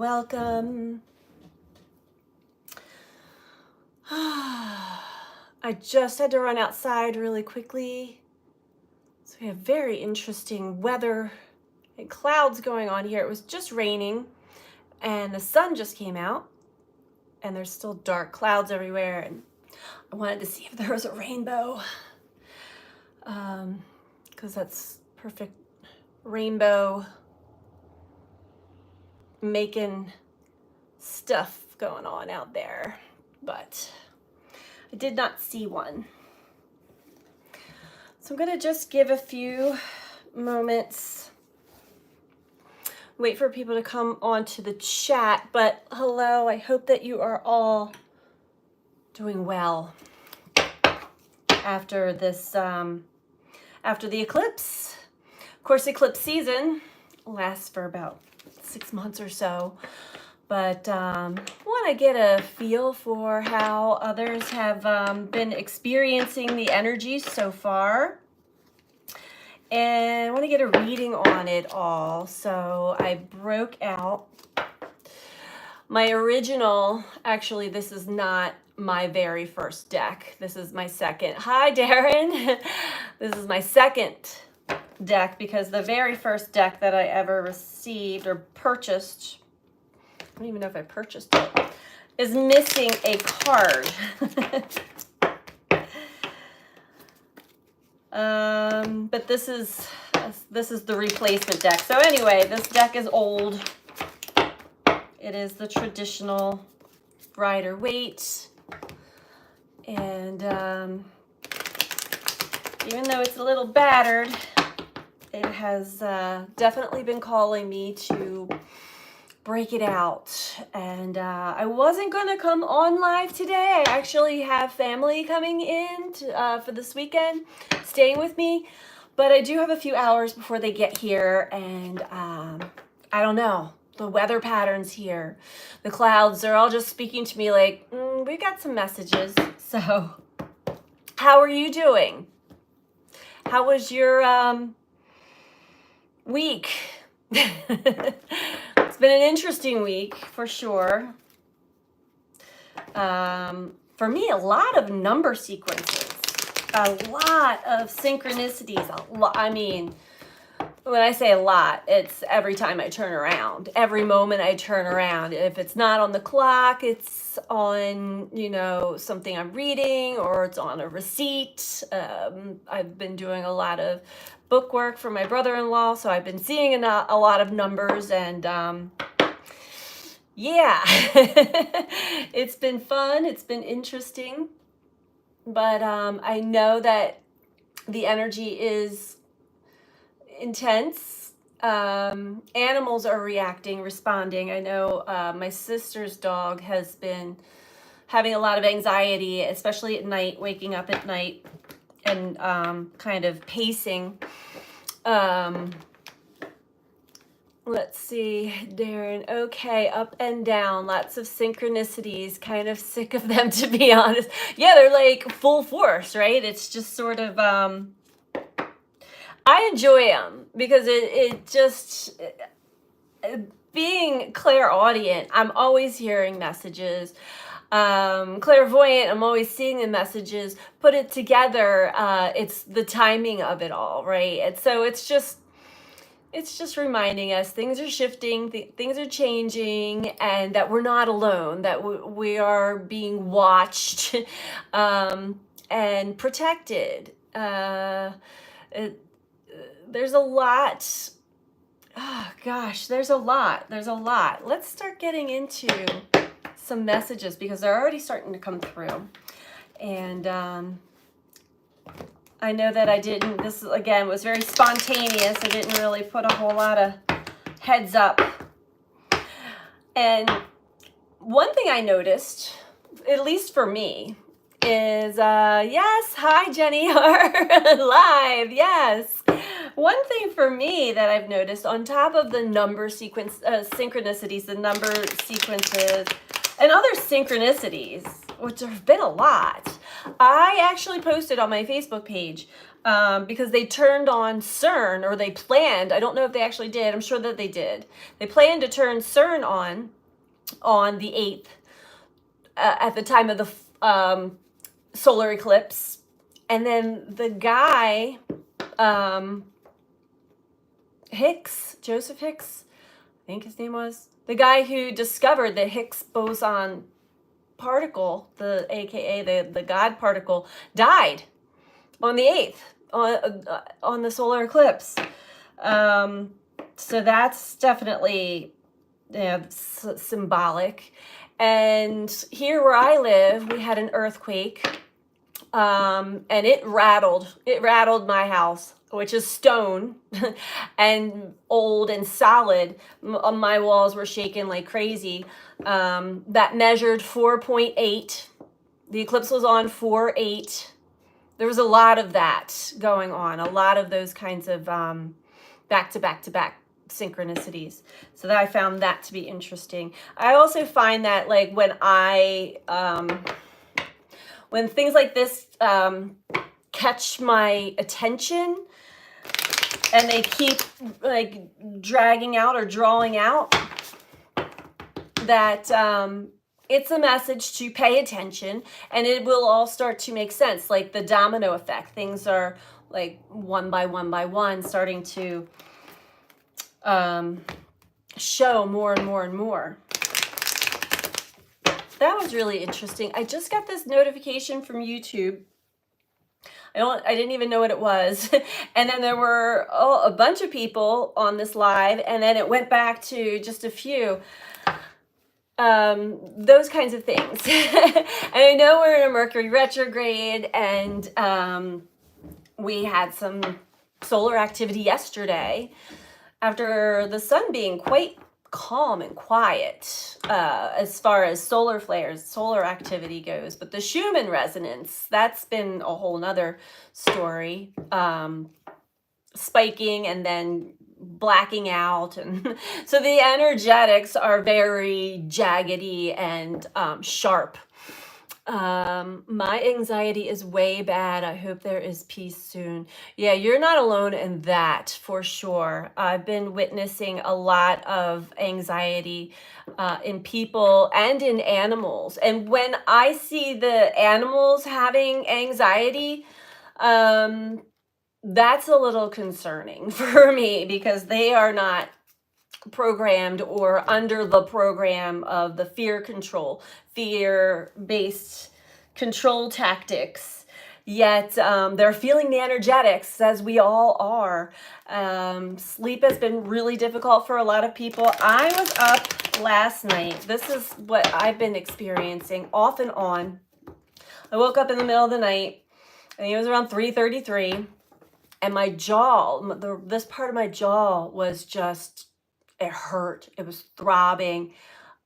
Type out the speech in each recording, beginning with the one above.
welcome. I just had to run outside really quickly. So we have very interesting weather and clouds going on here. It was just raining and the sun just came out and there's still dark clouds everywhere. And I wanted to see if there was a rainbow because that's perfect rainbow making stuff going on out there, but I did not see one. So I'm gonna just give a few moments, wait for people to come onto the chat, but hello, I hope that you are all doing well after this, after the eclipse. Of course, eclipse season lasts for about 6 months or so, but want to get a feel for how others have been experiencing the energy so far, and I want to get a reading on it all. So I broke out my original, actually this is not my very first deck, this is my second. Hi Darren. This is my second deck because the very first deck that I ever received or purchased, I don't even know if I purchased it, is missing a card. But this is the replacement deck. So anyway, this deck is old. It is the traditional Rider-Waite, and even though it's a little battered, it has definitely been calling me to break it out. And I wasn't going to come on live today. I actually have family coming in for this weekend, staying with me. But I do have a few hours before they get here. And I don't know, the weather patterns here, the clouds, they're all just speaking to me like, we got some messages. So how are you doing? How was your week? It's been an interesting week for sure. For me, a lot of number sequences, a lot of synchronicities. I mean, when I say a lot, it's every time I turn around, every moment I turn around. If it's not on the clock, it's on, you know, something I'm reading, or it's on a receipt. I've been doing a lot of book work for my brother-in-law, so I've been seeing a lot of numbers, and yeah, it's been fun, it's been interesting, but I know that the energy is intense. Animals are reacting, responding. I know my sister's dog has been having a lot of anxiety, especially at night, waking up at night and kind of pacing. Let's see, Darren. Okay, up and down, lots of synchronicities. Kind of sick of them, to be honest. Yeah, they're like full force, right? It's just sort of I enjoy them because it just, being clairaudient, I'm always hearing messages. Clairvoyant, I'm always seeing the messages. Put it together, it's the timing of it all, right? And so it's just reminding us things are shifting, things are changing, and that we're not alone, that we are being watched and protected. There's a lot. Oh gosh, there's a lot. Let's start getting into some messages because they're already starting to come through. And I know that I didn't, this again was very spontaneous. I didn't really put a whole lot of heads up. And one thing I noticed, at least for me, is, yes, hi Jenny, live, yes. One thing for me that I've noticed on top of the number sequence, synchronicities, the number sequences, and other synchronicities, which there have been a lot, I actually posted on my Facebook page because they turned on CERN, or they planned. I don't know if they actually did. I'm sure that they did. They planned to turn CERN on the 8th at the time of the solar eclipse. And then the guy, Joseph Hicks, I think his name was, the guy who discovered the Higgs boson particle, the AKA the God particle, died on the 8th on the solar eclipse. So that's definitely symbolic. And here where I live, we had an earthquake, and it rattled my house, which is stone and old and solid. My walls were shaking like crazy. That measured 4.8. The eclipse was on 4.8. There was a lot of that going on, a lot of those kinds of back to back synchronicities. So that I found that to be interesting. I also find that, like, when things like this catch my attention and they keep like dragging out or drawing out, that it's a message to pay attention, and it will all start to make sense, like the domino effect. Things are like one by one starting to show more and more and more. That was really interesting. I just got this notification from YouTube. I didn't even know what it was. And then there were a bunch of people on this live, and then it went back to just a few. Those kinds of things. And I know we're in a Mercury retrograde, and we had some solar activity yesterday after the sun being quite calm and quiet as far as solar flares, solar activity goes. But the Schumann resonance, that's been a whole nother story. Spiking and then blacking out, and so the energetics are very jaggedy and sharp. My anxiety is way bad. I hope there is peace soon. Yeah, you're not alone in that, for sure. I've been witnessing a lot of anxiety in people and in animals. And when I see the animals having anxiety, that's a little concerning for me, because they are not programmed or under the program of the fear-based control tactics. Yet they're feeling the energetics, as we all are. Sleep has been really difficult for a lot of people. I was up last night. This is what I've been experiencing off and on. I woke up in the middle of the night. I think it was around 3:33. And my jaw, this part of my jaw was just, it hurt. It was throbbing.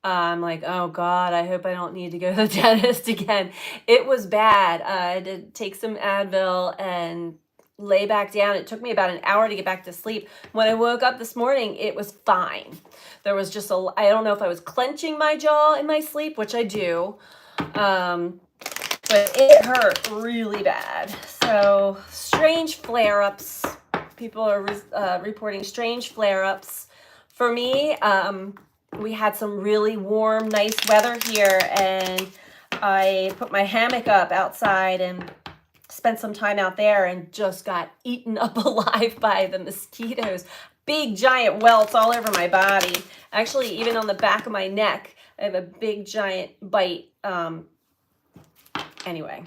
I'm like, oh God, I hope I don't need to go to the dentist again. It was bad. I had to take some Advil and lay back down. It took me about an hour to get back to sleep. When I woke up this morning, it was fine. There was just I don't know if I was clenching my jaw in my sleep, which I do. But it hurt really bad. So strange flare-ups. People are reporting strange flare-ups. For me, we had some really warm, nice weather here, and I put my hammock up outside and spent some time out there, and just got eaten up alive by the mosquitoes. Big giant welts all over my body. Actually, even on the back of my neck, I have a big giant bite. Anyway,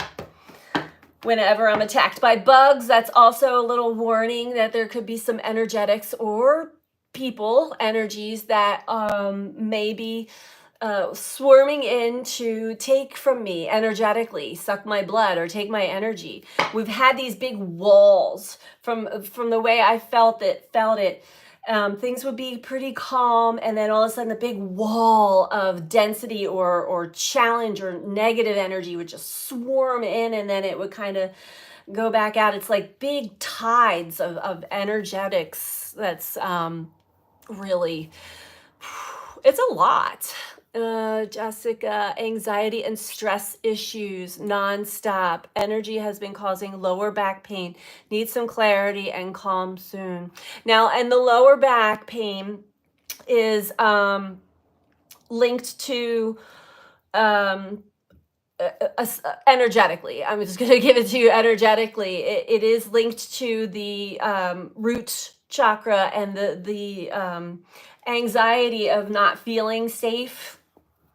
whenever I'm attacked by bugs, that's also a little warning that there could be some energetics or people energies that may be swarming in to take from me energetically, suck my blood or take my energy. We've had these big walls from the way I felt it. Things would be pretty calm, and then all of a sudden a big wall of density or challenge or negative energy would just swarm in, and then it would kind of go back out. It's like big tides of energetics. That's really, it's a lot. Jessica, anxiety and stress issues nonstop. Energy has been causing lower back pain. Need some clarity and calm soon. Now, and the lower back pain is linked to um, energetically. I'm just going to give it to you energetically. It is linked to the root chakra and the anxiety of not feeling safe,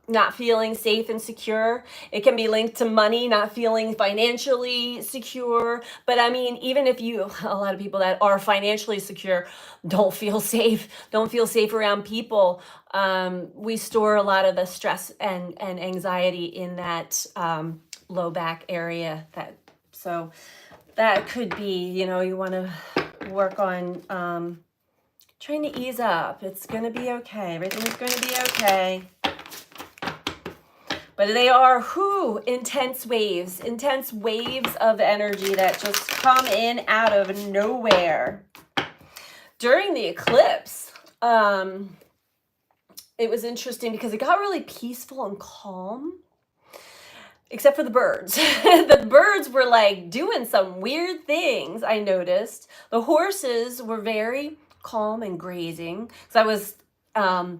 not feeling safe and secure. It can be linked to money, not feeling financially secure. But I mean, even if you, a lot of people that are financially secure don't feel safe, don't feel safe around people. We store a lot of the stress and anxiety in that low back area. So that could be, you want to work on trying to ease up. It's going to be okay. Everything's going to be okay. But they are intense waves of energy that just come in out of nowhere. During the eclipse, it was interesting because it got really peaceful and calm, except for the birds. The birds were like doing some weird things, I noticed. The horses were very calm and grazing because I was out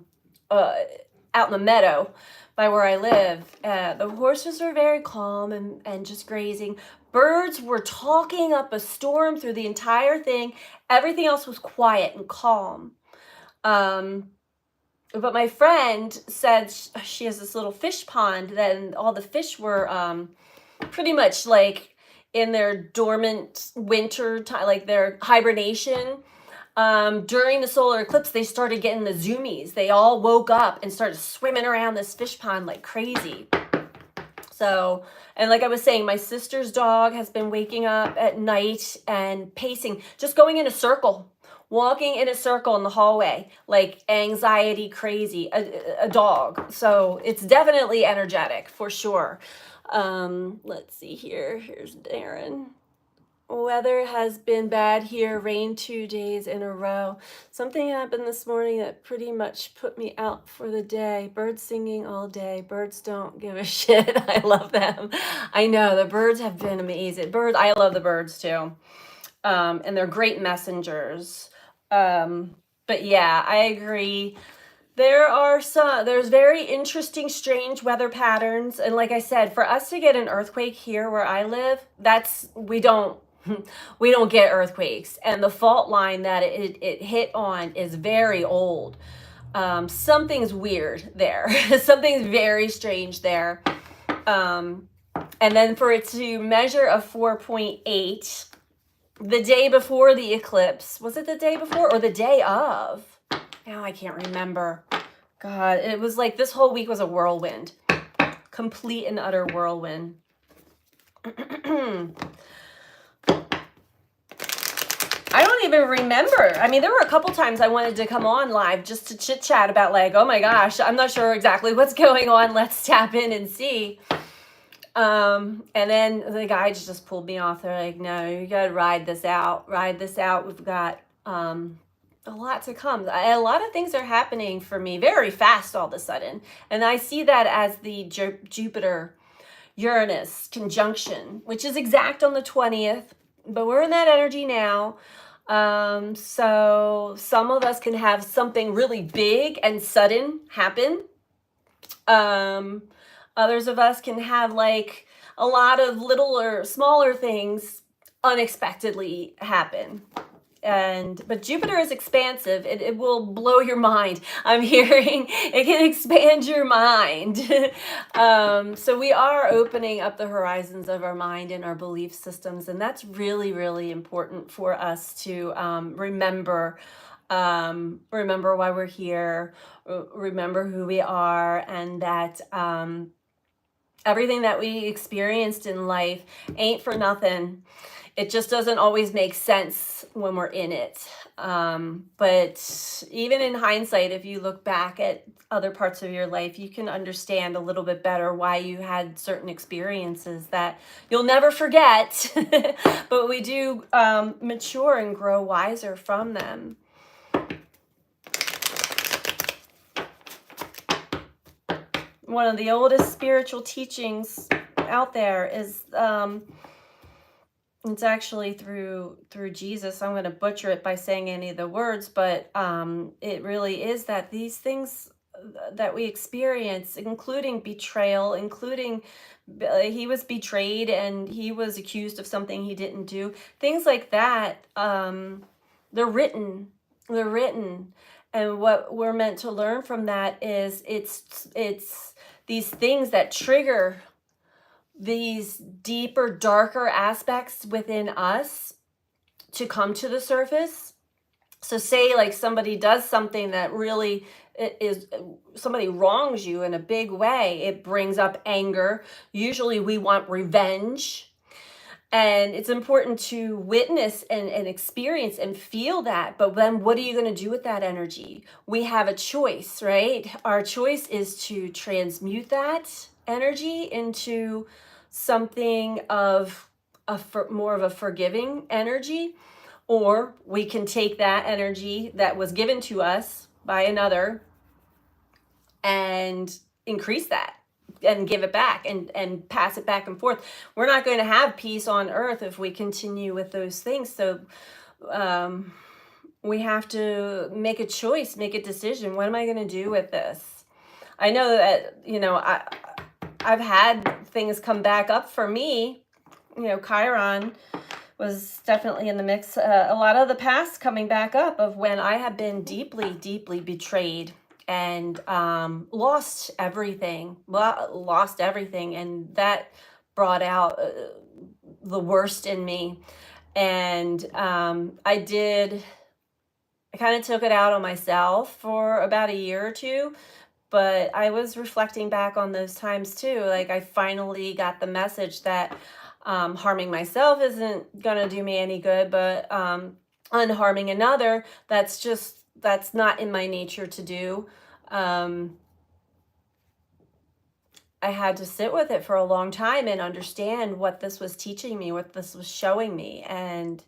in the meadow by where I live. The horses are very calm and just grazing. Birds were talking up a storm through the entire thing. Everything else was quiet and calm. But my friend said she has this little fish pond, then all the fish were pretty much like in their dormant winter time, like their hibernation. During the solar eclipse, they started getting the zoomies. They all woke up and started swimming around this fish pond like crazy. So, and like I was saying, my sister's dog has been waking up at night and pacing, just going in a circle, walking in a circle in the hallway, like anxiety crazy, a dog. So it's definitely energetic for sure. Let's see here. Here's Darren. Weather has been bad here, rain 2 days in a row. Something happened this morning that pretty much put me out for the day. Birds singing all day. Birds don't give a shit. I love them. I know, the birds have been amazing. I love the birds too. And they're great messengers. But yeah, I agree. There's very interesting, strange weather patterns. And like I said, for us to get an earthquake here where I live, we don't get earthquakes. And the fault line that it hit on is very old. Something's weird there. Something's very strange there. And then for it to measure a 4.8 the day before the eclipse, was it the day before or the day of? Now I can't remember. God, it was like this whole week was a whirlwind. Complete and utter whirlwind. I don't even remember. I mean, there were a couple times I wanted to come on live just to chit chat about like, oh my gosh, I'm not sure exactly what's going on. Let's tap in and see. And then the guides just pulled me off. They're like, no, you got to ride this out. We've got a lot to come. A lot of things are happening for me very fast all of a sudden. And I see that as the Jupiter-Uranus conjunction, which is exact on the 20th. But we're in that energy now. So some of us can have something really big and sudden happen. Others of us can have like a lot of little or smaller things unexpectedly happen. But Jupiter is expansive. It will blow your mind. I'm hearing it can expand your mind. So we are opening up the horizons of our mind and our belief systems. And that's really, really important for us to remember. Remember why we're here, remember who we are, and that everything that we experienced in life ain't for nothing. It just doesn't always make sense when we're in it. But even in hindsight, if you look back at other parts of your life, you can understand a little bit better why you had certain experiences that you'll never forget. But we do mature and grow wiser from them. one of the oldest spiritual teachings out there is it's actually through Jesus. I'm going to butcher it by saying any of the words, but it really is that these things that we experience, including betrayal, including he was betrayed and he was accused of something he didn't do, things like that, they're written. They're written. And what we're meant to learn from that is it's these things that trigger these deeper, darker aspects within us to come to the surface. So say like somebody does something that really is, somebody wrongs you in a big way, it brings up anger. Usually we want revenge. And it's important to witness and experience and feel that. But then what are you going to do with that energy? We have a choice, right? Our choice is to transmute that energy into something of more of a forgiving energy, or we can take that energy that was given to us by another and increase that and give it back and pass it back and forth. We're not going to have peace on earth if we continue with those things. So we have to make a choice, make a decision. What am I going to do with this? I know that, I've had things come back up for me. Chiron was definitely in the mix. A lot of the past coming back up of when I have been deeply, deeply betrayed and lost everything, and that brought out the worst in me. And I kind of took it out on myself for about a year or two, but I was reflecting back on those times too. Like I finally got the message that harming myself isn't gonna do me any good, but unharming another, that's not in my nature to do. I had to sit with it for a long time and understand what this was teaching me, what this was showing me. And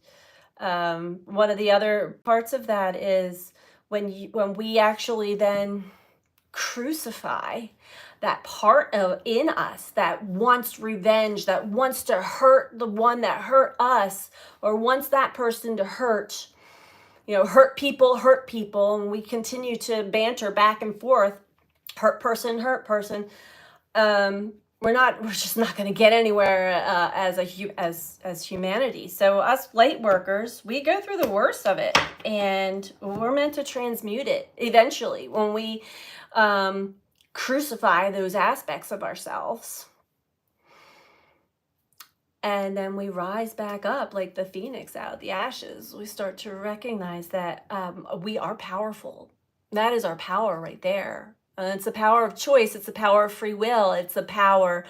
one of the other parts of that is when we actually then crucify that part in us that wants revenge, that wants to hurt the one that hurt us, or wants that person to hurt people, and we continue to banter back and forth, hurt person, we're just not going to get anywhere as humanity. So us light workers, we go through the worst of it, and we're meant to transmute it eventually when we crucify those aspects of ourselves. And then we rise back up like the phoenix out of the ashes. We start to recognize that we are powerful. That is our power right there. It's the power of choice. It's the power of free will. It's the power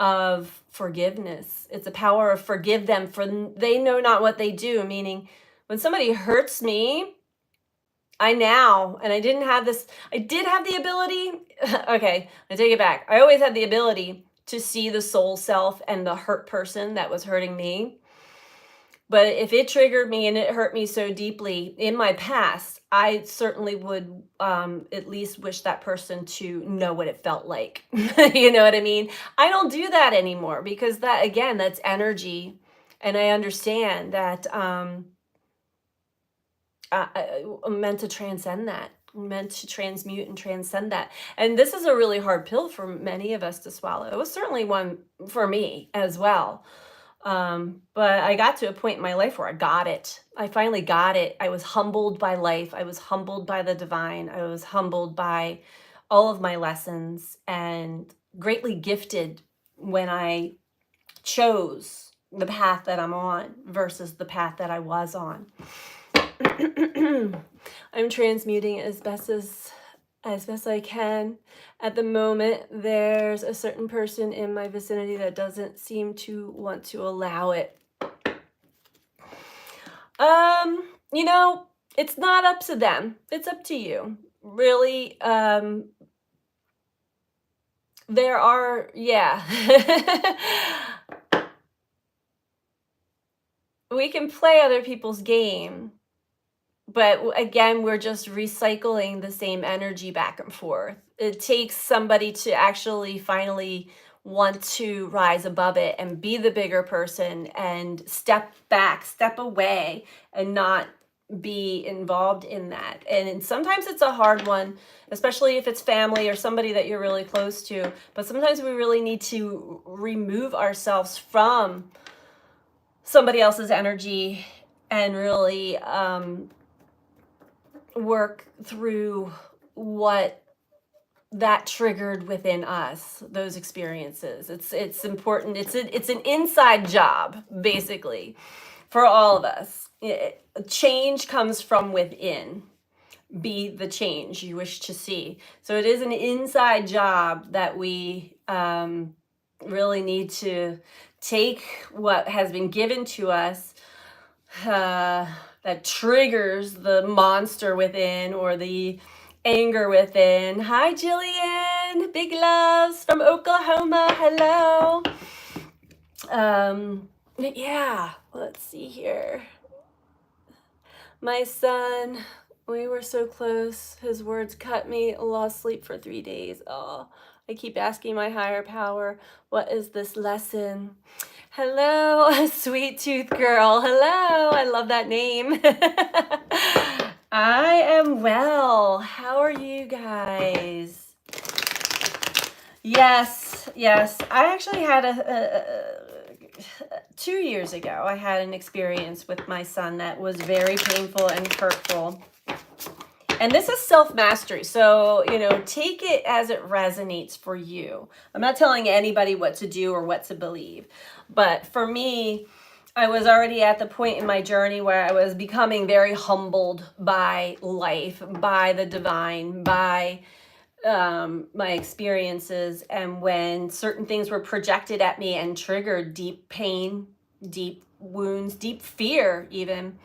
of forgiveness. It's the power of forgive them, for they know not what they do. Meaning, when somebody hurts me, I did have the ability. Okay, I take it back. I always had the ability to see the soul self and the hurt person that was hurting me. But if it triggered me and it hurt me so deeply in my past, I certainly would at least wish that person to know what it felt like. You know what I mean? I don't do that anymore, because that, again, that's energy. And I understand that I'm meant to transcend that. I'm meant to transmute and transcend that. And this is a really hard pill for many of us to swallow. It was certainly one for me as well. But I got to a point in my life where I got it. I finally got it. I was humbled by life. I was humbled by the divine. I was humbled by all of my lessons, and greatly gifted when I chose the path that I'm on versus the path that I was on. I'm transmuting as best I can. At the moment, there's a certain person in my vicinity that doesn't seem to want to allow it. It's not up to them. It's up to you. Really, there are, we can play other people's game, but again, we're just recycling the same energy back and forth. It takes somebody to actually finally want to rise above it and be the bigger person and step back, step away, and not be involved in that. And sometimes it's a hard one, especially if it's family or somebody that you're really close to. But sometimes we really need to remove ourselves from somebody else's energy and really work through what that triggered within us, those experiences. It's important. It's an inside job, basically, for all of us. Change comes from within. Be the change you wish to see. So it is an inside job that we really need to take what has been given to us that triggers the monster within or the anger within. Hi, Jillian. Big loves from Oklahoma. Hello. Yeah, let's see here. My son, we were so close. His words cut me. Lost sleep for 3 days. Oh, I keep asking my higher power, what is this lesson? Hello, sweet tooth girl. Hello, I love that name. I am well. How are you guys? Yes. I actually had 2 years ago, I had an experience with my son that was very painful and hurtful. And this is self-mastery. So, take it as it resonates for you. I'm not telling anybody what to do or what to believe. But for me, I was already at the point in my journey where I was becoming very humbled by life, by the divine, by my experiences. And when certain things were projected at me and triggered deep pain, deep wounds, deep fear even,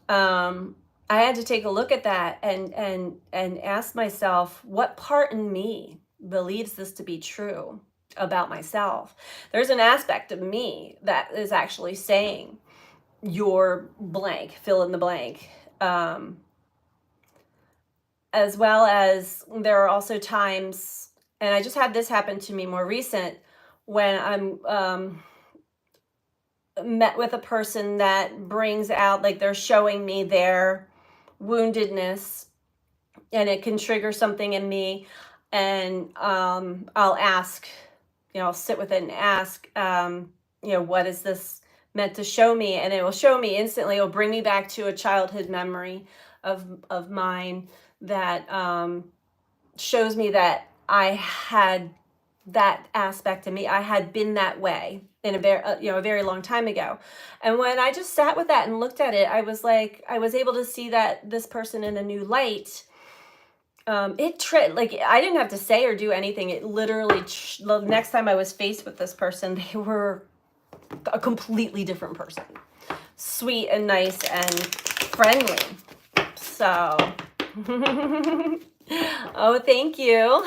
I had to take a look at that and ask myself, what part in me believes this to be true about myself? There's an aspect of me that is actually saying you're blank, fill in the blank. As well as there are also times, and I just had this happen to me more recent, when I'm met with a person that brings out, like they're showing me their woundedness, and it can trigger something in me. And I'll ask, I'll sit with it and ask, what is this meant to show me? And it will show me instantly. It will bring me back to a childhood memory of mine that shows me that I had that aspect of me. I had been that way in a very long time ago. And when I just sat with that and looked at it, I was like, I was able to see that this person in a new light. I didn't have to say or do anything. It literally, the next time I was faced with this person, they were a completely different person. Sweet and nice and friendly. So, oh, thank you.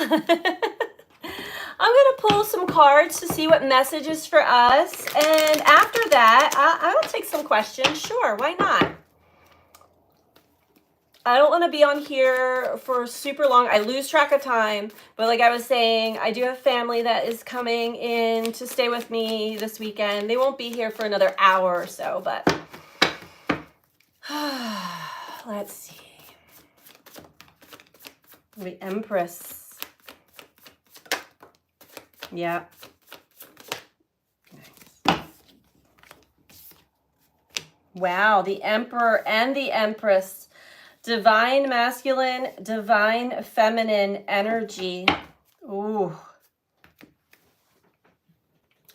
I'm going to pull some cards to see what messages for us. And after that, I will take some questions. Sure, why not? I don't want to be on here for super long. I lose track of time. But like I was saying, I do have family that is coming in to stay with me this weekend. They won't be here for another hour or so, but let's see. The Empress. Yeah. Nice. Wow, the Emperor and the Empress. Divine masculine, divine feminine energy. Ooh.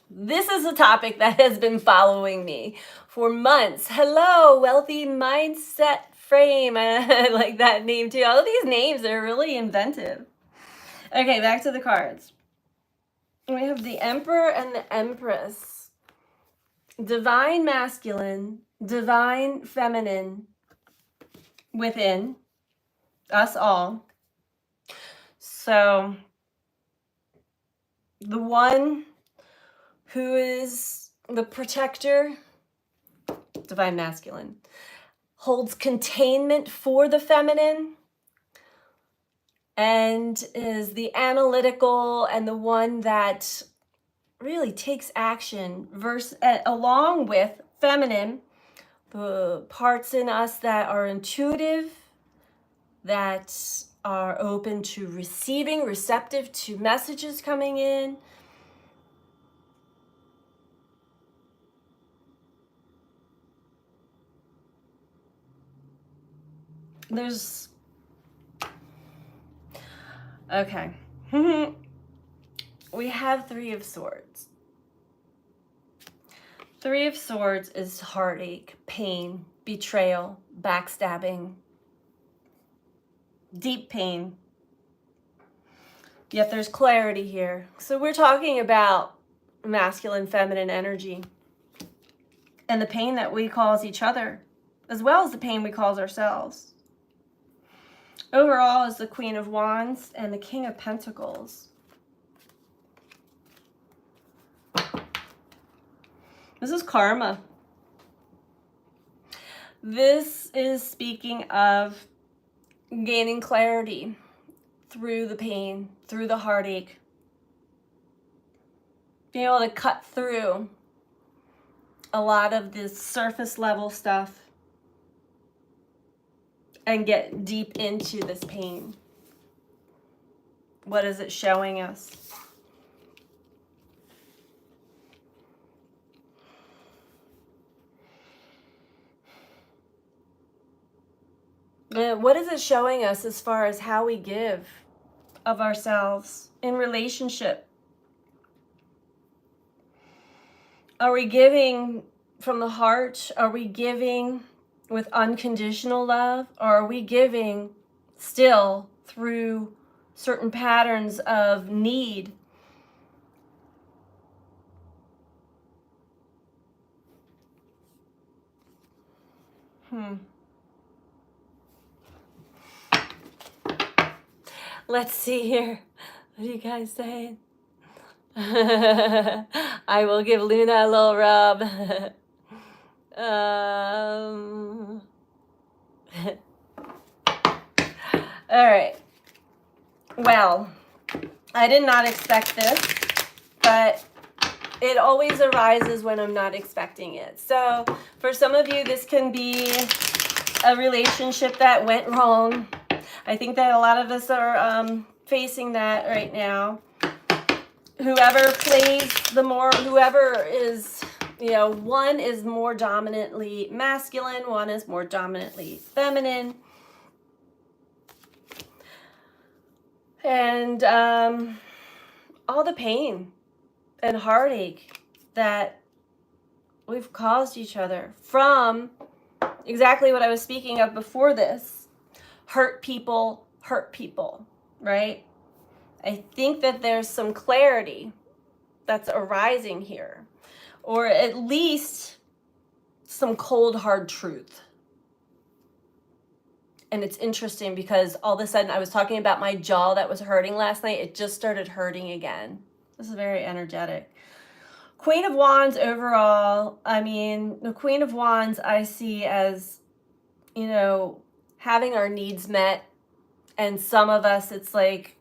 This is a topic that has been following me for months. Hello, wealthy mindset frame. I like that name too. All of these names are really inventive. Okay, back to the cards. We have the Emperor and the Empress. Divine masculine, divine feminine within us all. So the one who is the protector, divine masculine. holds containment for the feminine, and is the analytical and the one that really takes action, along with feminine, the parts in us that are intuitive, that are open to receiving, receptive to messages coming in. Okay. We have Three of Swords. Three of Swords is heartache, pain, betrayal, backstabbing, deep pain. Yet there's clarity here. So we're talking about masculine, feminine energy and the pain that we cause each other, as well as the pain we cause ourselves. Overall is the Queen of Wands and the King of Pentacles. This is karma. This is speaking of gaining clarity through the pain, through the heartache. Being able to cut through a lot of this surface level stuff and get deep into this pain. What is it showing us? What is it showing us as far as how we give of ourselves in relationship? Are we giving from the heart? Are we giving with unconditional love? Or are we giving still through certain patterns of need? Let's see here. What are you guys saying? I will give Luna a little rub. All right. Well, I did not expect this, but it always arises when I'm not expecting it. So for some of you, this can be a relationship that went wrong. I think that a lot of us are facing that right now. Whoever plays whoever is, one is more dominantly masculine, one is more dominantly feminine. And all the pain and heartache that we've caused each other from exactly what I was speaking of before this. Hurt people, right? I think that there's some clarity that's arising here, or at least some cold, hard truth. And it's interesting because all of a sudden I was talking about my jaw that was hurting last night. It just started hurting again. This is very energetic. Queen of Wands overall, the Queen of Wands I see as, having our needs met. And some of us, it's like,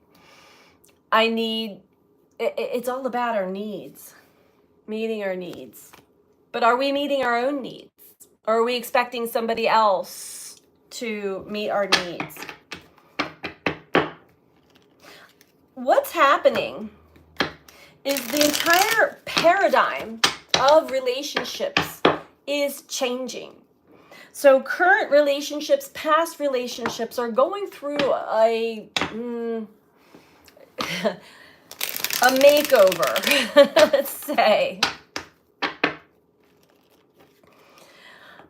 it's all about our needs, meeting our needs. But are we meeting our own needs? Or are we expecting somebody else to meet our needs? What's happening is the entire paradigm of relationships is changing. So current relationships, past relationships are going through a makeover, let's say.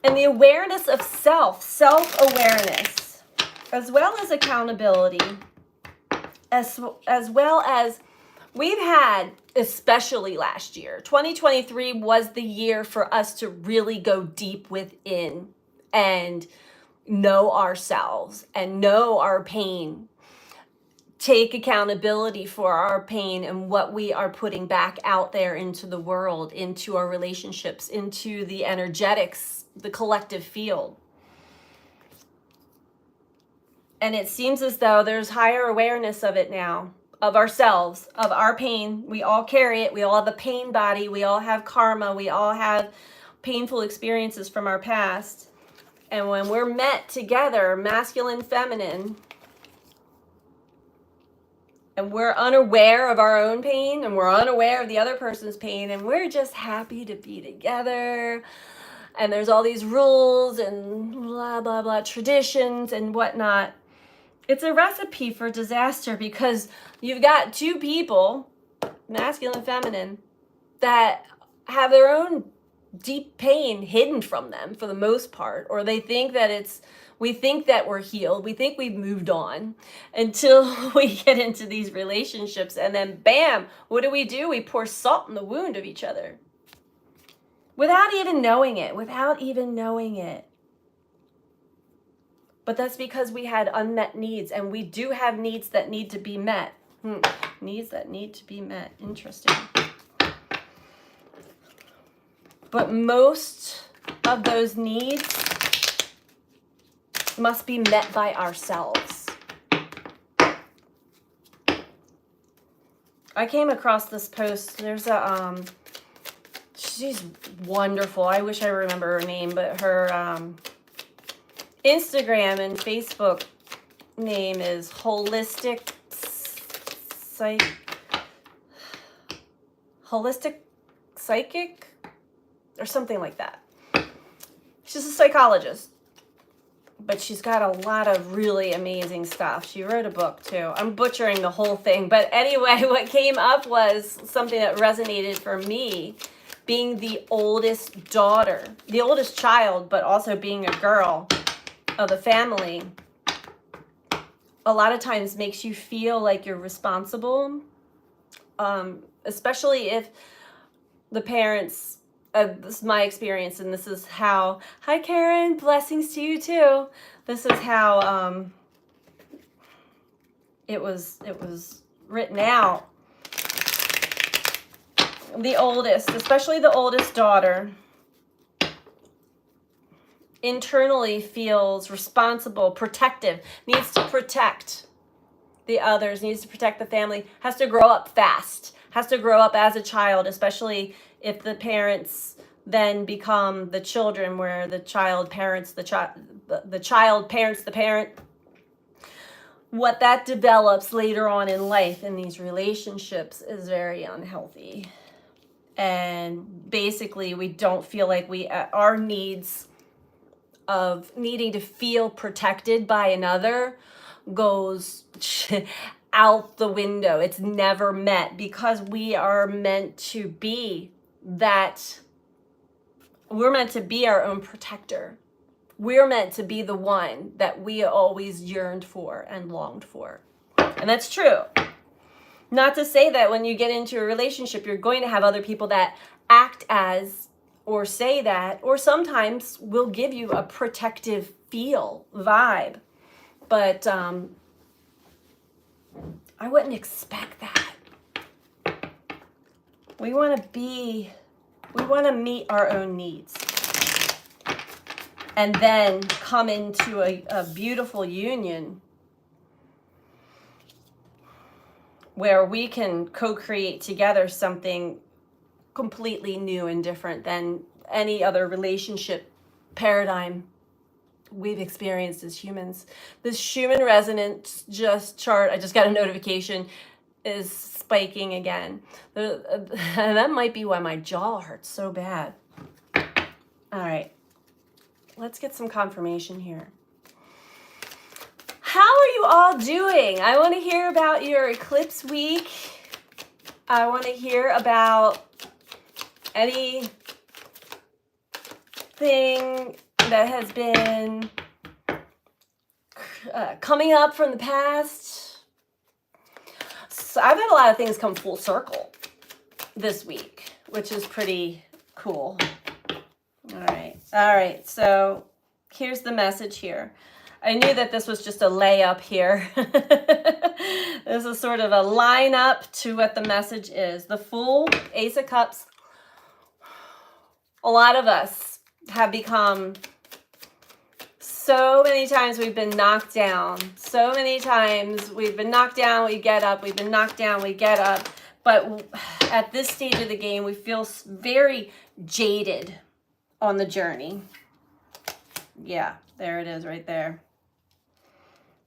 And the awareness of self-awareness, as well as accountability, as well as we've had, especially last year, 2023 was the year for us to really go deep within and know ourselves and know our pain, take accountability for our pain and what we are putting back out there into the world, into our relationships, into the energetics, the collective field. And it seems as though there's higher awareness of it now, of ourselves, of our pain. We all carry it. We all have a pain body. We all have karma. We all have painful experiences from our past. And when we're met together, masculine, feminine, and we're unaware of our own pain, and we're unaware of the other person's pain, and we're just happy to be together, and there's all these rules and blah, blah, blah, traditions and whatnot, it's a recipe for disaster, because you've got two people, masculine and feminine, that have their own deep pain hidden from them for the most part, or they think that we think that we're healed, we think we've moved on, until we get into these relationships, and then bam, what do? We pour salt in the wound of each other without even knowing it. But that's because we had unmet needs, and we do have needs that need to be met. Needs that need to be met. Interesting. But most of those needs must be met by ourselves. I came across this post. There's she's wonderful. I wish I remember her name, but her Instagram and Facebook name is Holistic Psychic or something like that. She's a psychologist, but she's got a lot of really amazing stuff. She wrote a book too. I'm butchering the whole thing, but anyway, what came up was something that resonated for me, being the oldest daughter, the oldest child, but also being a girl of the family. A lot of times makes you feel like you're responsible, especially if the parents, this is my experience, and this is how, hi Karen, blessings to you too. This is how it was written out. The oldest, especially the oldest daughter, internally feels responsible, protective, needs to protect the others, needs to protect the family, has to grow up fast, has to grow up as a child, especially if the parents then become the children, where the child parents the child, the child parents the parent. What that develops later on in life in these relationships is very unhealthy. And basically we don't feel like our needs of needing to feel protected by another goes out the window. It's never met, because we are meant to be that. We're meant to be our own protector. We're meant to be the one that we always yearned for and longed for. And that's true. Not to say that when you get into a relationship, you're going to have other people that act as, or say that, or sometimes will give you a protective vibe. But I wouldn't expect that. We want to meet our own needs. And then come into a beautiful union where we can co-create together something completely new and different than any other relationship paradigm we've experienced as humans. This human resonance chart, I just got a notification, is spiking again. And that might be why my jaw hurts so bad. All right, let's get some confirmation here. How are you all doing? I want to hear about your eclipse week. I want to hear about anything that has been coming up from the past. So I've had a lot of things come full circle this week, which is pretty cool. All right, so here's the message here. I knew that this was just a layup here. This is sort of a line up to what the message is. The Fool, Ace of Cups. A lot of us have become So many times we've been knocked down. So many times we've been knocked down, we get up. We've been knocked down, we get up. But at this stage of the game, we feel very jaded on the journey. Yeah, there it is right there.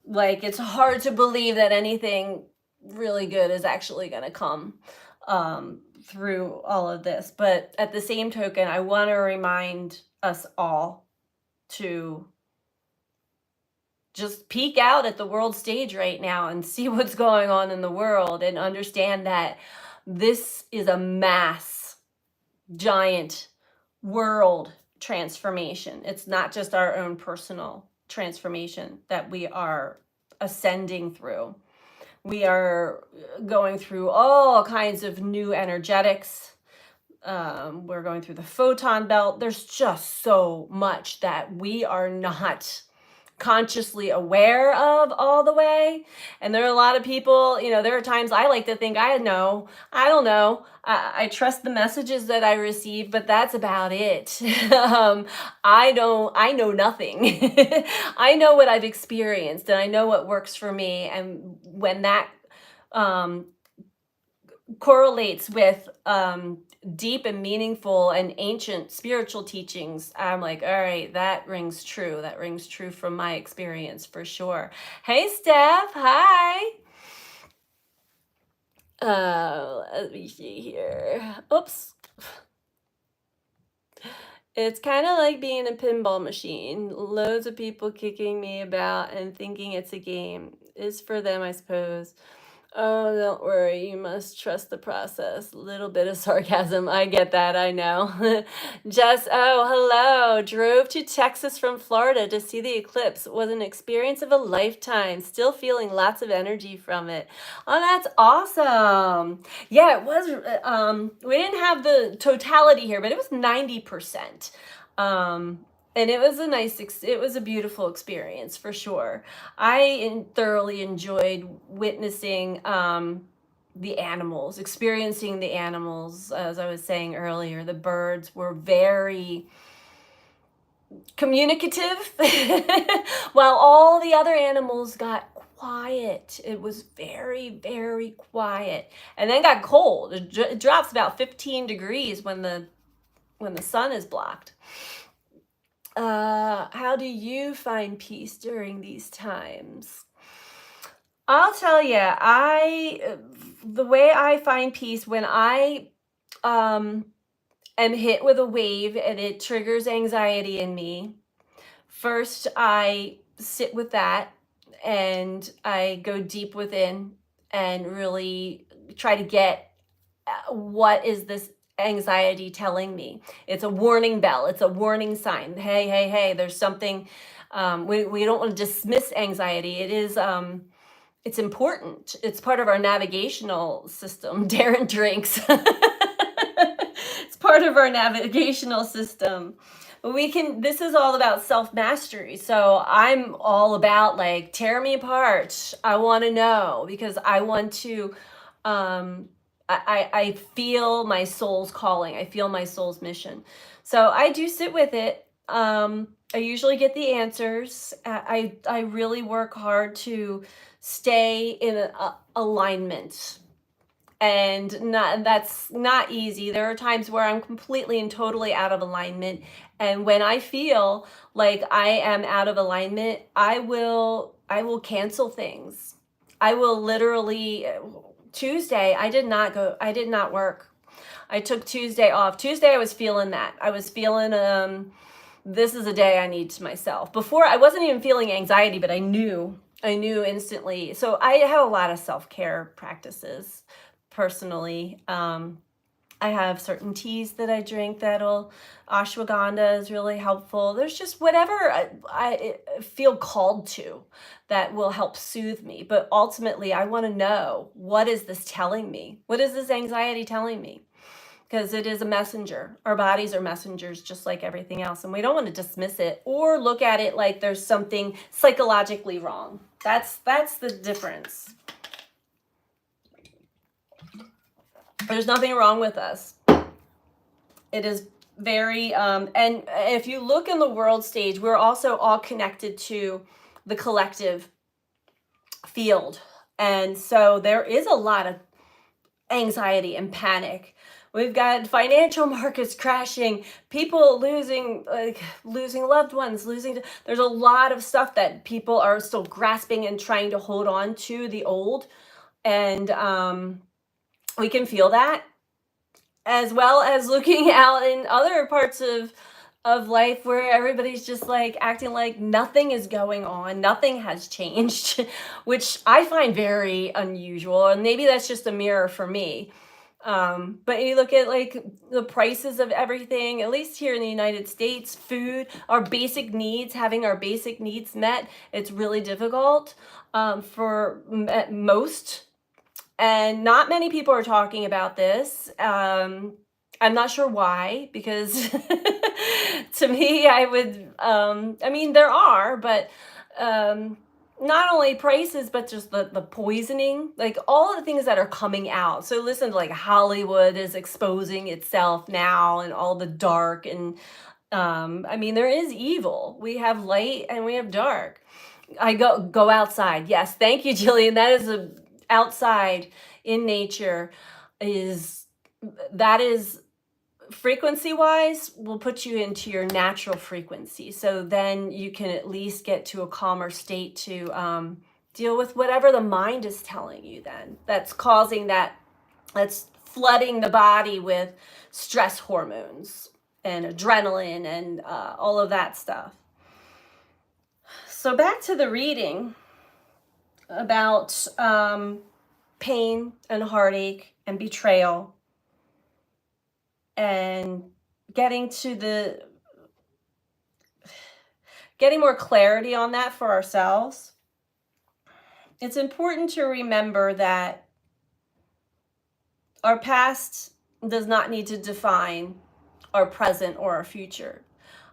Like, it's hard to believe that anything really good is actually going to come through all of this. But at the same token, I want to remind us all to just peek out at the world stage right now and see what's going on in the world and understand that this is a mass, giant world transformation. It's not just our own personal transformation that we are ascending through. We are going through all kinds of new energetics. We're going through the photon belt. There's just so much that we are not consciously aware of all the way. And there are a lot of people, there are times I like to think I don't know. I trust the messages that I receive, but that's about it. I know nothing. I know what I've experienced and I know what works for me. And when that correlates with deep and meaningful and ancient spiritual teachings, I'm like, all right, that rings true. That rings true from my experience for sure. Hey, Steph. Hi. Let me see here. Oops. It's kind of like being a pinball machine. Loads of people kicking me about and thinking it's a game. It's for them, I suppose. Oh, don't worry. You must trust the process. Little bit of sarcasm. I get that. I know. Jess, oh, hello. Drove to Texas from Florida to see the eclipse. It was an experience of a lifetime. Still feeling lots of energy from it. Oh, that's awesome. Yeah, it was. We didn't have the totality here, but it was 90%. And it was it was a beautiful experience for sure. I thoroughly enjoyed witnessing the animals, experiencing the animals. As I was saying earlier, the birds were very communicative while all the other animals got quiet. It was very, very quiet. And then got cold. It drops about 15 degrees when the sun is blocked. How do you find peace during these times? I'll tell you, the way I find peace when I am hit with a wave and it triggers anxiety in me. First, I sit with that and I go deep within and really try to get what is this anxiety telling me. It's a warning bell. It's a warning sign. Hey, there's something. We don't want to dismiss anxiety. It is, it's important. It's part of our navigational system. Darren drinks. It's part of our navigational system. This is all about self-mastery. So I'm all about like, tear me apart. I want to know because I want to, I feel my soul's calling. I feel my soul's mission. So I do sit with it. I usually get the answers. I really work hard to stay in alignment. And that's not easy. There are times where I'm completely and totally out of alignment. And when I feel like I am out of alignment, I will cancel things. I will literally, Tuesday, I did not work. I took Tuesday off. Tuesday, I was feeling that. I was feeling, this is a day I need to myself. Before, I wasn't even feeling anxiety, but I knew instantly. So I have a lot of self-care practices personally. I have certain teas that I drink ashwagandha is really helpful. There's just whatever I feel called to that will help soothe me. But ultimately, I want to know, what is this telling me? What is this anxiety telling me? Because it is a messenger. Our bodies are messengers just like everything else. And we don't want to dismiss it or look at it like there's something psychologically wrong. That's the difference. There's nothing wrong with us. It is very, and if you look in the world stage, we're also all connected to the collective field. And so there is a lot of anxiety and panic. We've got financial markets crashing, people losing, like losing loved ones, there's a lot of stuff that people are still grasping and trying to hold on to the old. And we can feel that, as well as looking out in other parts of life where everybody's just like acting like nothing is going on, nothing has changed, which I find very unusual. And maybe that's just a mirror for me. But you look at like the prices of everything, at least here in the United States, food, our basic needs, having our basic needs met, it's really difficult for most. And not many people are talking about this. I'm not sure why, because to me, I would, I mean, there are, but not only prices, but just the poisoning, like all of the things that are coming out. So listen to like Hollywood is exposing itself now and all the dark. And I mean, there is evil. We have light and we have dark. I go outside. Yes, thank you, Jillian. That is outside in nature that is frequency wise will put you into your natural frequency. So then you can at least get to a calmer state to deal with whatever the mind is telling you then. That's causing that's flooding the body with stress hormones and adrenaline and all of that stuff. So back to the reading about pain and heartache and betrayal, and getting more clarity on that for ourselves. It's important to remember that our past does not need to define our present or our future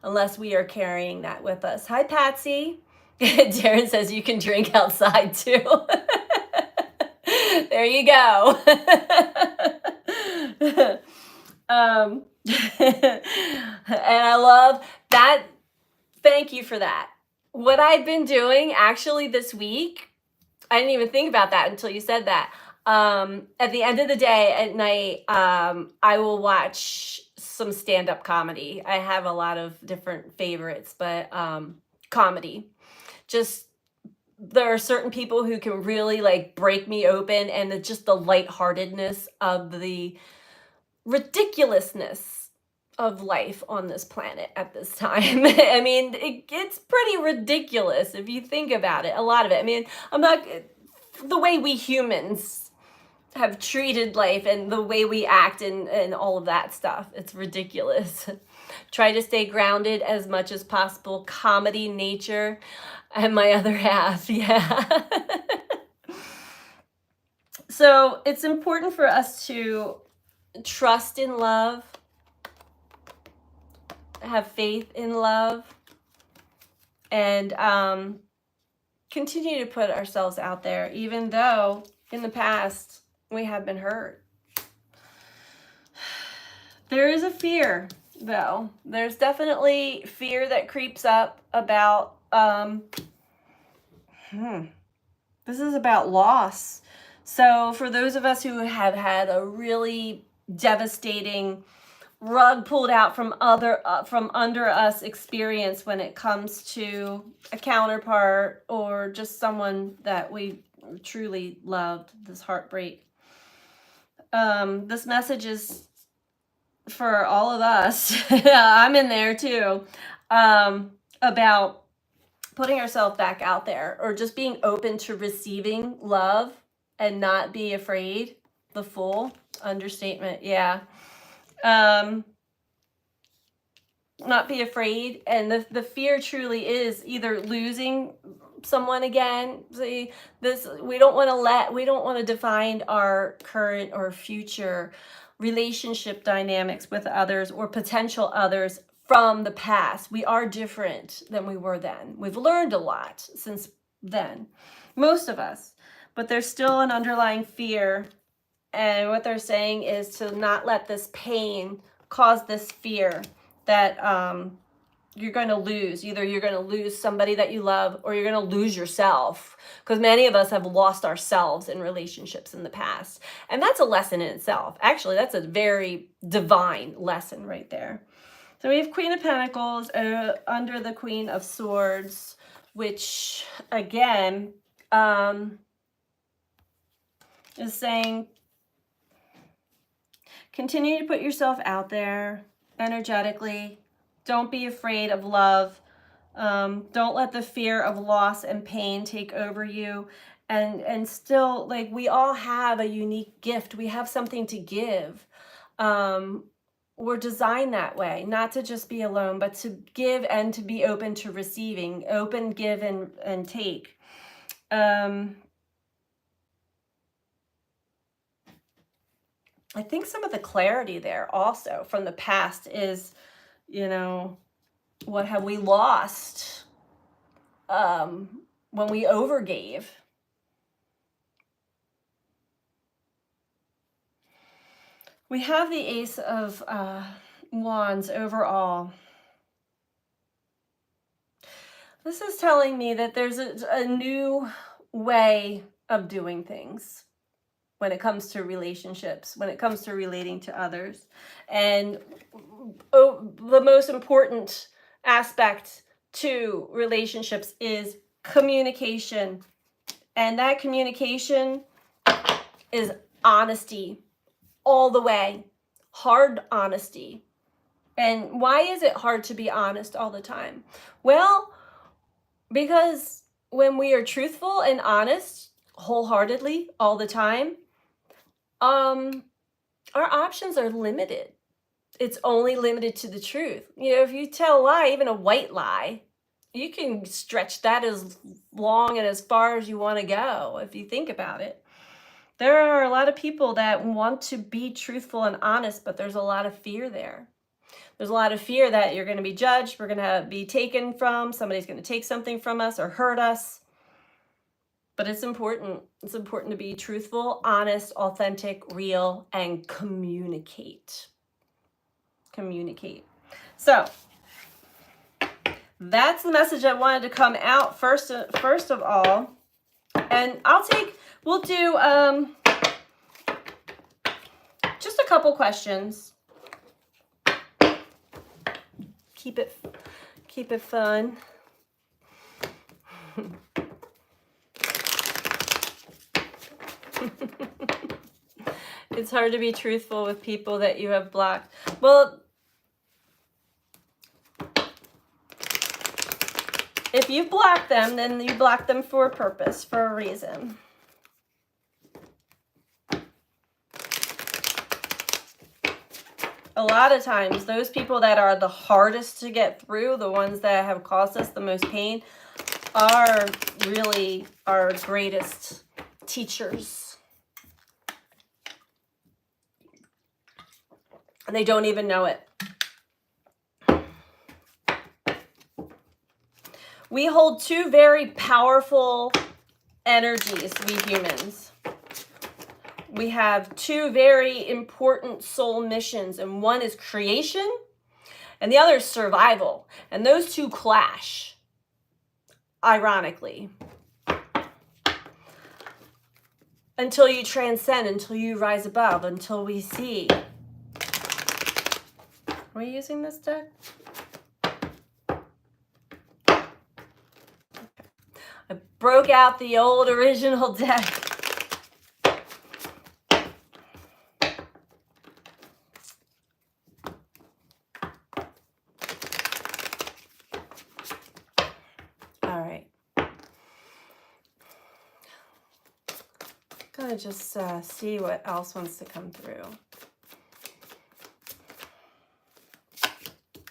unless we are carrying that with us. Hi, Patsy. Darren says you can drink outside too. There you go. And I love that. Thank you for that. What I've been doing actually this week, I didn't even think about that until you said that. At the end of the day at night, I will watch some stand-up comedy. I have a lot of different favorites, but comedy. Just there are certain people who can really like break me open, and just the lightheartedness of the ridiculousness of life on this planet at this time. I mean, it gets pretty ridiculous if you think about it, a lot of it. I mean, the way we humans have treated life and the way we act and all of that stuff, it's ridiculous. Try to stay grounded as much as possible. Comedy, nature, and my other half, yeah. So it's important for us to trust in love, have faith in love, and continue to put ourselves out there, even though in the past we have been hurt. There is a fear, though. There's definitely fear that creeps up about, this is about loss. So for those of us who have had a really devastating rug pulled out from under us experience when it comes to a counterpart or just someone that we truly loved, this heartbreak. This message is for all of us. I'm in there too. About putting ourselves back out there, or just being open to receiving love and not be afraid. The full understatement, yeah. Not be afraid, and the fear truly is either losing someone again. See, we don't want to define our current or future relationship dynamics with others or potential others from the past. We are different than we were then. We've learned a lot since then, most of us, but there's still an underlying fear. And what they're saying is to not let this pain cause this fear that you're going to lose. Either you're going to lose somebody that you love, or you're going to lose yourself, because many of us have lost ourselves in relationships in the past. And that's a lesson in itself. Actually, that's a very divine lesson right there. So we have Queen of Pentacles under the Queen of Swords, which again is saying continue to put yourself out there energetically. Don't be afraid of love. Don't let the fear of loss and pain take over you. And still, like, we all have a unique gift. We have something to give. We're designed that way, not to just be alone, but to give and to be open to receiving. Open, give, and take. I think some of the clarity there also from the past is, you know, what have we lost when we overgave? We have the Ace of Wands overall. This is telling me that there's a new way of doing things when it comes to relationships, when it comes to relating to others. And the most important aspect to relationships is communication. And that communication is honesty all the way. Hard honesty. And why is it hard to be honest all the time? Well, because when we are truthful and honest wholeheartedly all the time, our options are limited. It's only limited to the truth. You know, if you tell a lie, even a white lie, you can stretch that as long and as far as you want to go if you think about it. There are a lot of people that want to be truthful and honest, but there's a lot of fear there. There's a lot of fear that you're going to be judged, we're going to be taken from, somebody's going to take something from us or hurt us. But it's important. It's important to be truthful, honest, authentic, real, and communicate. Communicate. So that's the message I wanted to come out first of all. And we'll do just a couple questions. Keep it fun. It's hard to be truthful with people that you have blocked. Well, if you block them, then you block them for a purpose, for a reason. A lot of times, those people that are the hardest to get through, the ones that have caused us the most pain, are really our greatest teachers. And they don't even know it. We hold two very powerful energies, we humans. We have two very important soul missions, and one is creation and the other is survival. And those two clash, ironically, until you transcend, until you rise above, until we see. Are we using this deck? I broke out the old original deck. All right. Gotta just see what else wants to come through.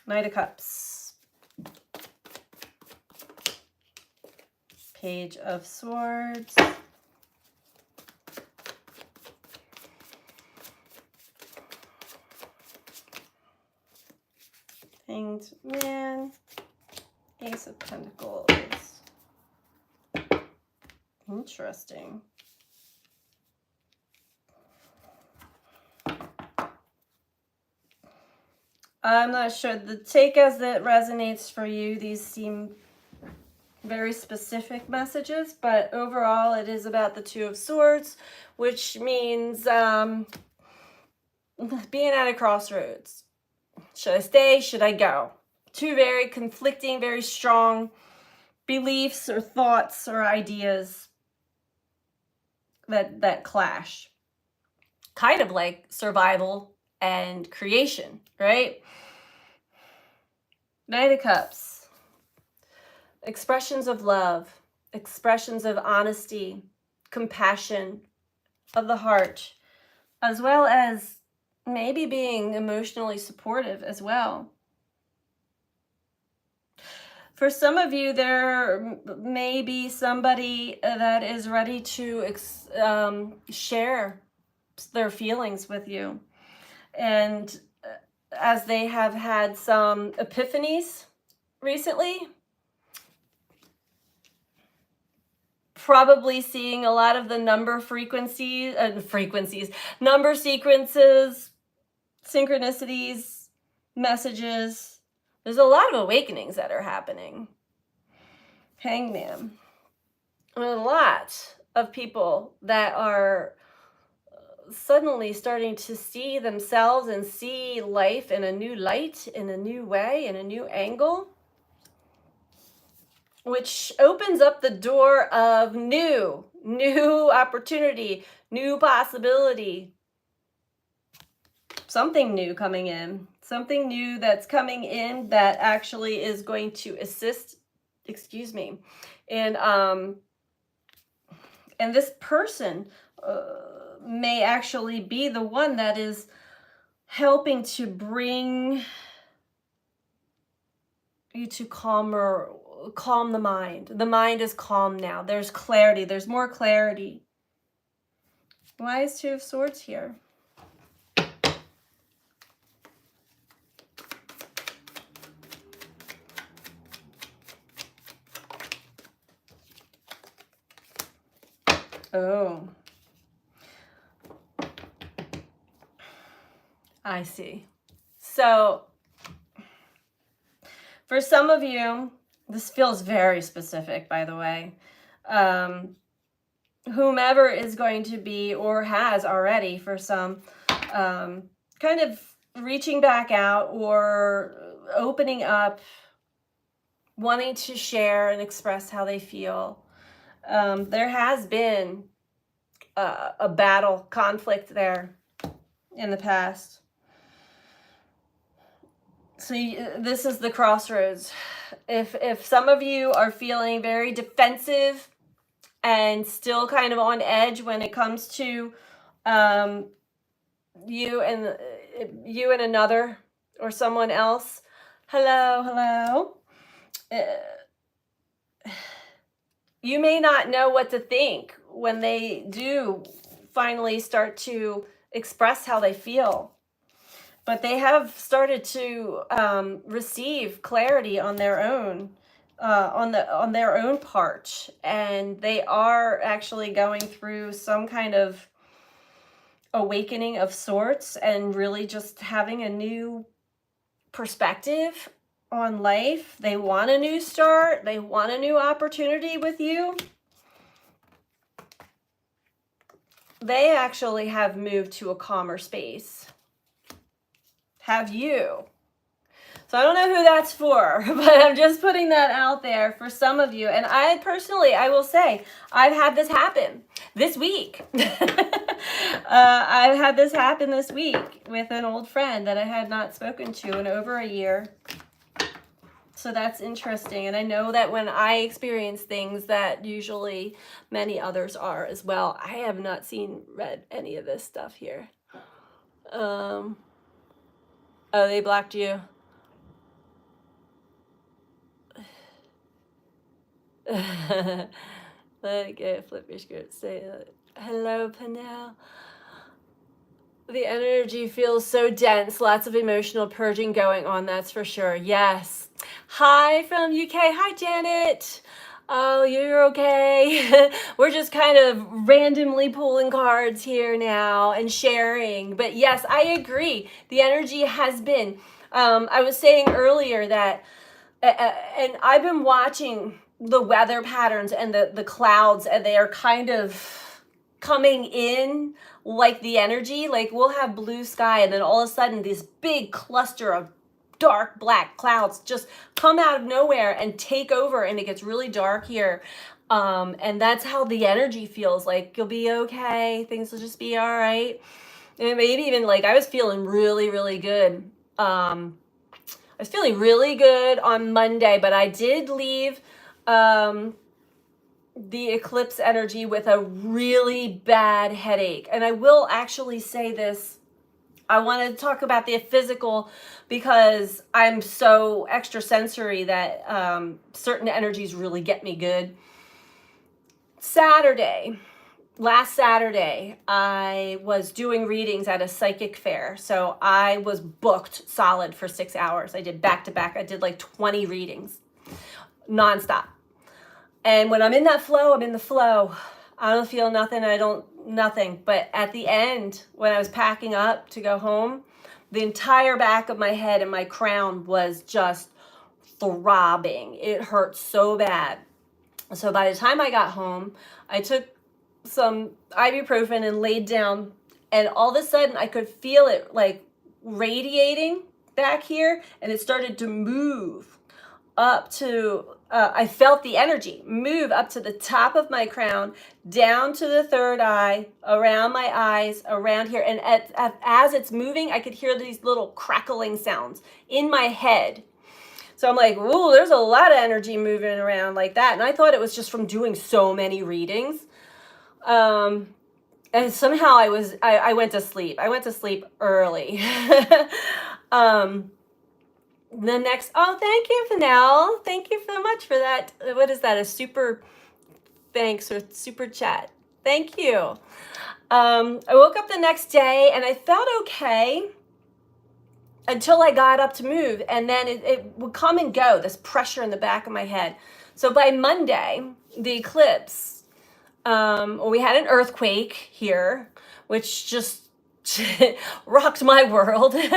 Knight of Cups. Page of Swords. Hanged Man. Ace of Pentacles. Interesting. I'm not sure. Take as it resonates for you. These seem very specific messages, but overall it is about the Two of Swords, which means being at a crossroads. Should I stay? Should I go? Two very conflicting, very strong beliefs or thoughts or ideas that clash. Kind of like survival and creation, right? Knight of Cups. Expressions of love, expressions of honesty, compassion of the heart, as well as maybe being emotionally supportive as well. For some of you, there may be somebody that is ready to share their feelings with you. And as they have had some epiphanies recently, probably seeing a lot of the number number sequences, synchronicities, messages. There's a lot of awakenings that are happening. Hangman. A lot of people that are suddenly starting to see themselves and see life in a new light, in a new way, in a new angle, which opens up the door of new opportunity, new possibility, something new coming in, something new that's coming in that actually is going to assist, and this person may actually be the one that is helping to bring you to calm the mind. The mind is calm now. There's clarity. There's more clarity. Why is Two of Swords here? Oh, I see. So for some of you, this feels very specific, by the way. Whomever is going to be, or has already for some, kind of reaching back out or opening up, wanting to share and express how they feel. There has been a battle, conflict there in the past. So this is the crossroads. If some of you are feeling very defensive and still kind of on edge when it comes to you and another or someone else, hello. You may not know what to think when they do finally start to express how they feel. But they have started to receive clarity on their own, on their own part, and they are actually going through some kind of awakening of sorts, and really just having a new perspective on life. They want a new start. They want a new opportunity with you. They actually have moved to a calmer space. Have you? So I don't know who that's for, but I'm just putting that out there for some of you. And I personally, I will say, I've had this happen this week. I've had this happen this week with an old friend that I had not spoken to in over a year. So that's interesting. And I know that when I experience things, that usually many others are as well. I have not read any of this stuff here. Oh, they blocked you. Let it go. Flip your script. Say hello, Panel. The energy feels so dense. Lots of emotional purging going on, that's for sure. Yes. Hi from UK. Hi, Janet. Oh, you're okay. We're just kind of randomly pulling cards here now and sharing. But yes, I agree. The energy has been I was saying earlier that, and I've been watching the weather patterns and the clouds, and they are kind of coming in like the energy. Like we'll have blue sky, and then all of a sudden, this big cluster of dark black clouds just come out of nowhere and take over, and it gets really dark here. And that's how the energy feels. Like you'll be okay, things will just be all right. And maybe even like I was feeling really, really good. I was feeling really good on Monday, but I did leave the eclipse energy with a really bad headache. And I will actually say this. I want to talk about the physical because I'm so extrasensory that certain energies really get me good. Last Saturday, I was doing readings at a psychic fair. So I was booked solid for 6 hours. I did back to back. I did like 20 readings nonstop. And when I'm in that flow, I'm in the flow. I don't feel nothing. Nothing. But at the end, when I was packing up to go home, the entire back of my head and my crown was just throbbing. It hurt so bad. So by the time I got home, I took some ibuprofen and laid down, and all of a sudden I could feel it like radiating back here, and it started to move up to, I felt the energy move up to the top of my crown, down to the third eye, around my eyes, around here. And as it's moving, I could hear these little crackling sounds in my head. So I'm like, ooh, there's a lot of energy moving around like that. And I thought it was just from doing so many readings. And somehow I went to sleep. I went to sleep early. The next, oh, thank you, Fennell. Thank you so much for that. What is that? A super thanks or super chat. Thank you. I woke up the next day and I felt okay until I got up to move, and then it would come and go, this pressure in the back of my head. So by Monday, the eclipse, we had an earthquake here, which just rocked my world. We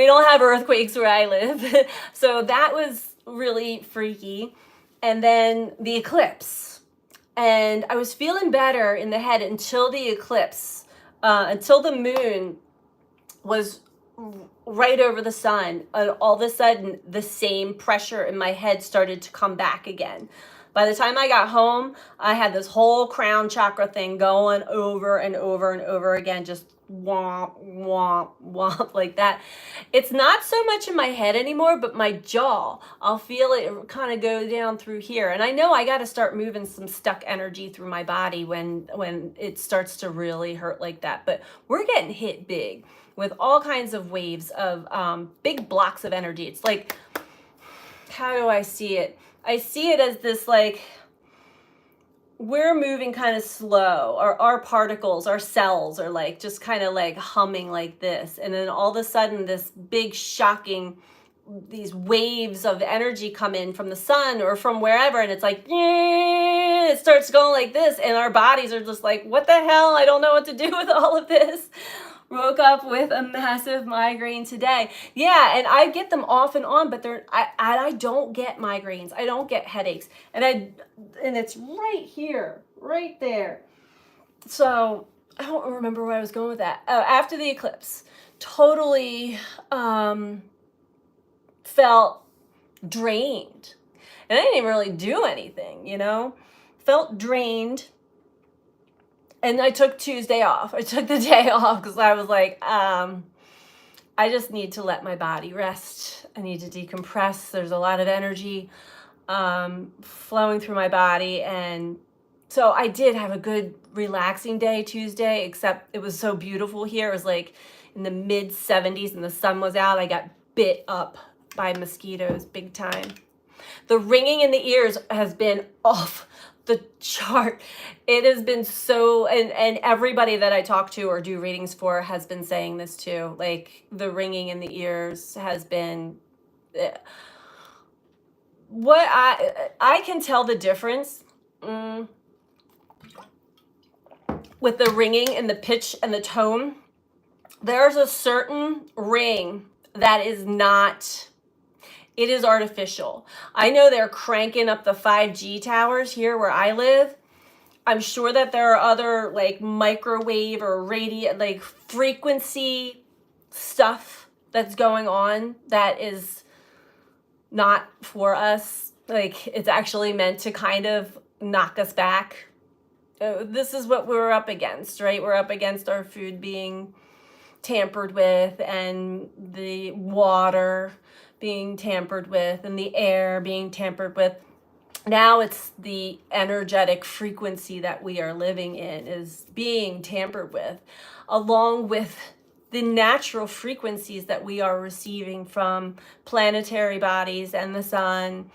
don't have earthquakes where I live. So that was really freaky. And then the eclipse. And I was feeling better in the head until the eclipse, until the moon was right over the sun. And all of a sudden, the same pressure in my head started to come back again. By the time I got home, I had this whole crown chakra thing going over and over and over again, just womp, womp, womp, like that. It's not so much in my head anymore, but my jaw, I'll feel it kind of go down through here. And I know I got to start moving some stuck energy through my body when it starts to really hurt like that. But we're getting hit big with all kinds of waves of big blocks of energy. It's like, how do I see it? I see it as this, like, we're moving kind of slow, or our particles, our cells are like just kind of like humming like this. And then all of a sudden this big shocking, these waves of energy come in from the sun or from wherever. And it's like, yeah, it starts going like this. And our bodies are just like, what the hell? I don't know what to do with all of this. Woke up with a massive migraine today. Yeah, and I get them off and on, but I don't get migraines. I don't get headaches. And it's right here, right there. So I don't remember where I was going with that. After the eclipse, totally felt drained. And I didn't even really do anything, Felt drained. And I took Tuesday off. I took the day off because I was like, I just need to let my body rest. I need to decompress. There's a lot of energy flowing through my body. And so I did have a good relaxing day Tuesday, except it was so beautiful here. It was like in the mid 70s and the sun was out. I got bit up by mosquitoes big time. The ringing in the ears has been off the chart. It has been so, and everybody that I talk to or do readings for has been saying this too. Like the ringing in the ears has been, what I can tell the difference with the ringing and the pitch and the tone there's a certain ring that is not, it is artificial. I know they're cranking up the 5G towers here where I live. I'm sure that there are other like microwave or radio, like frequency stuff that's going on that is not for us. Like it's actually meant to kind of knock us back. This is what we're up against, right? We're up against our food being tampered with, and the water being tampered with, and the air being tampered with. Now it's the energetic frequency that we are living in is being tampered with, along with the natural frequencies that we are receiving from planetary bodies and the sun.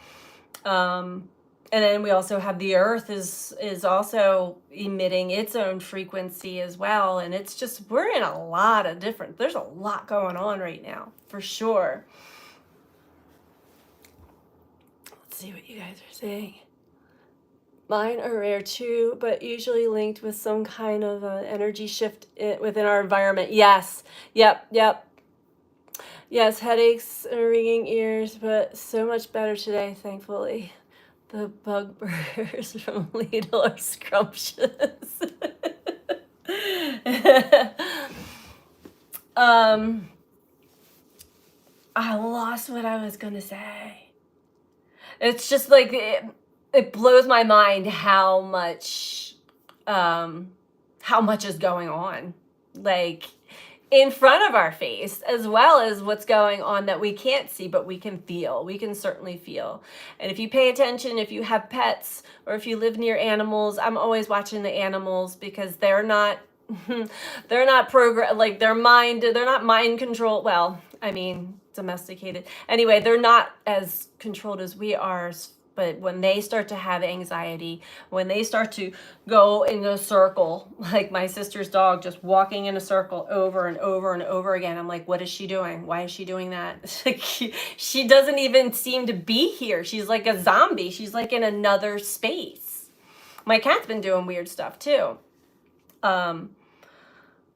And then we also have the earth is also emitting its own frequency as well. And it's just, we're in a lot of different, there's a lot going on right now, for sure. Let's see what you guys are saying. Mine are rare too, but usually linked with some kind of energy shift within our environment. Yes. Yep. Yes, headaches and ringing ears, but so much better today, thankfully. The bug burgers from Lidl are scrumptious. I lost what I was gonna say. It's just like it blows my mind how much is going on, like in front of our face, as well as what's going on that we can't see, but we can feel. We can certainly feel. And if you pay attention, if you have pets or if you live near animals, I'm always watching the animals because they're not they're not like they're not mind controlled. Well, I mean, domesticated. Anyway, they're not as controlled as we are. But when they start to have anxiety, when they start to go in a circle, like my sister's dog just walking in a circle over and over and over again, I'm like, what is she doing? Why is she doing that? She doesn't even seem to be here. She's like a zombie. She's like in another space. My cat's been doing weird stuff too.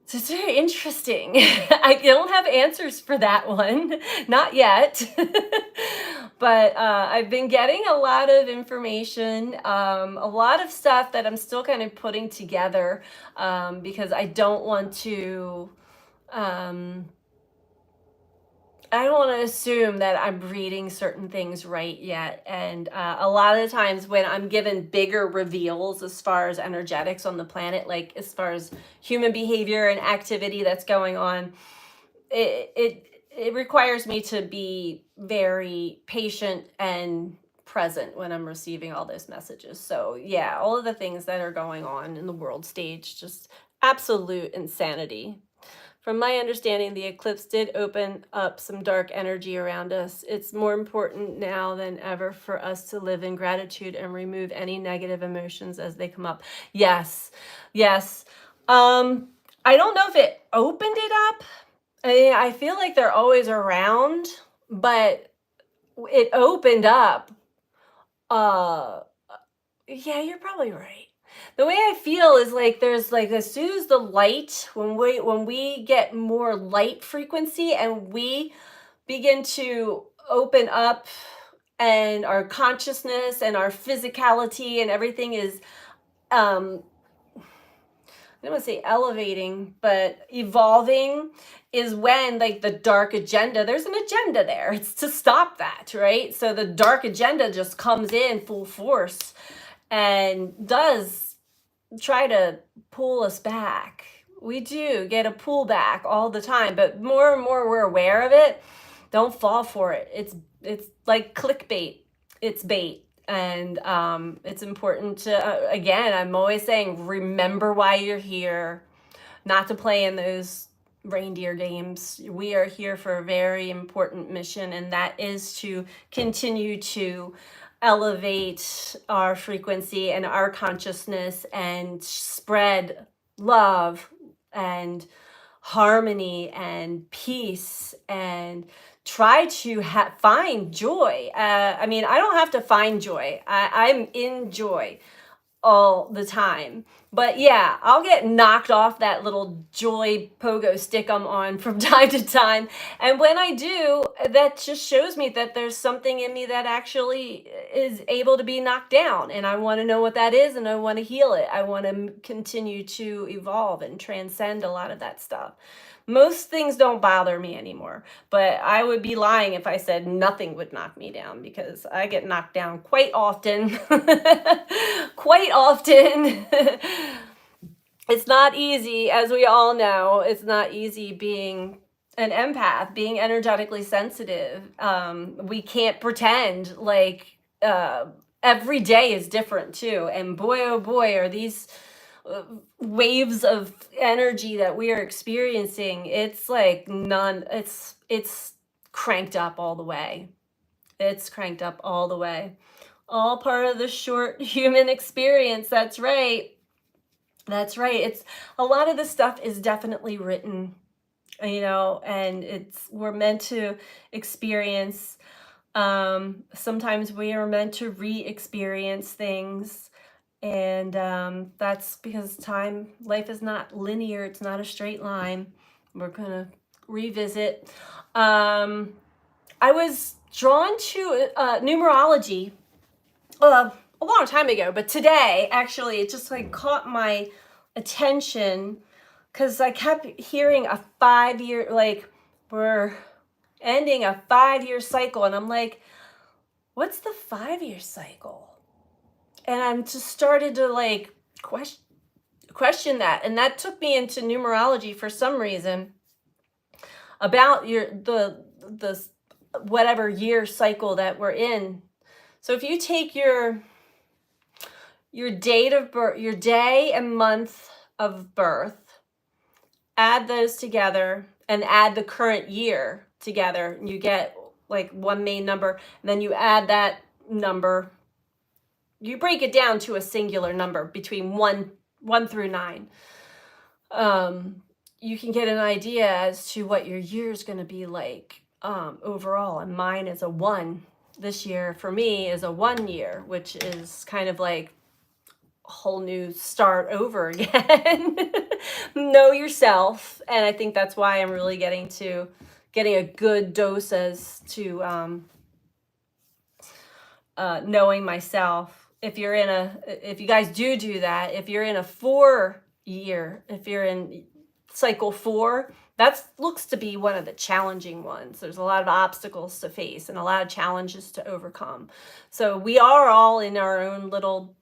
So it's very interesting. I don't have answers for that one, not yet. But I've been getting a lot of information, a lot of stuff that I'm still kind of putting together because I don't want to assume that I'm reading certain things right yet. And a lot of the times when I'm given bigger reveals as far as energetics on the planet, like as far as human behavior and activity that's going on, it requires me to be very patient and present when I'm receiving all those messages. So yeah, all of the things that are going on in the world stage, just absolute insanity. From my understanding, the eclipse did open up some dark energy around us. It's more important now than ever for us to live in gratitude and remove any negative emotions as they come up. Yes. I don't know if it opened it up. I feel like they're always around, but it opened up. Yeah, you're probably right. The way I feel is like there's like, as soon as the light, when we get more light frequency and we begin to open up, and our consciousness and our physicality and everything is I don't want to say elevating, but evolving, is when like the dark agenda, there's an agenda there. It's to stop that, right? So the dark agenda just comes in full force and does try to pull us back. We do get a pullback all the time, but more and more we're aware of it. Don't fall for it. It's like clickbait. It's bait. And it's important to, again, I'm always saying, remember why you're here, not to play in those reindeer games. We are here for a very important mission, and that is to continue to elevate our frequency and our consciousness and spread love and harmony and peace and try to find joy. I mean, I don't have to find joy. I'm in joy all the time. But yeah, I'll get knocked off that little joy pogo stick I'm on from time to time. And when I do, that just shows me that there's something in me that actually is able to be knocked down. And I want to know what that is, and I want to heal it. I want to continue to evolve and transcend a lot of that stuff. Most things don't bother me anymore, but I would be lying if I said nothing would knock me down, because I get knocked down quite often. Quite often. It's not easy, as we all know. It's not easy being an empath, being energetically sensitive. We can't pretend like every day is different too. And boy, oh boy, are these waves of energy that we are experiencing. It's like it's cranked up all the way. It's cranked up all the way. All part of the short human experience. That's right. That's right. It's a lot of this stuff is definitely written, and we're meant to experience. Sometimes we are meant to re-experience things. And that's because life is not linear. It's not a straight line. We're going to revisit. I was drawn to numerology a long time ago, but today, actually, it just like caught my attention because I kept hearing a 5-year, like we're ending a 5-year cycle. And I'm like, what's the 5-year cycle? And I'm just started to like question that. And that took me into numerology for some reason about the whatever year cycle that we're in. So if you take your date of birth, your day and month of birth, add those together and add the current year together, and you get like one main number, and then you add that number. You break it down to a singular number between 1 through 9. You can get an idea as to what your year is going to be like overall. And mine is a 1. This year for me is a 1 year, which is kind of like a whole new start over again. Know yourself. And I think that's why I'm really getting a good dose as to knowing myself. If you guys do that, if you're in a 4-year, if you're in cycle 4, that looks to be one of the challenging ones. There's a lot of obstacles to face and a lot of challenges to overcome. So we are all in our own little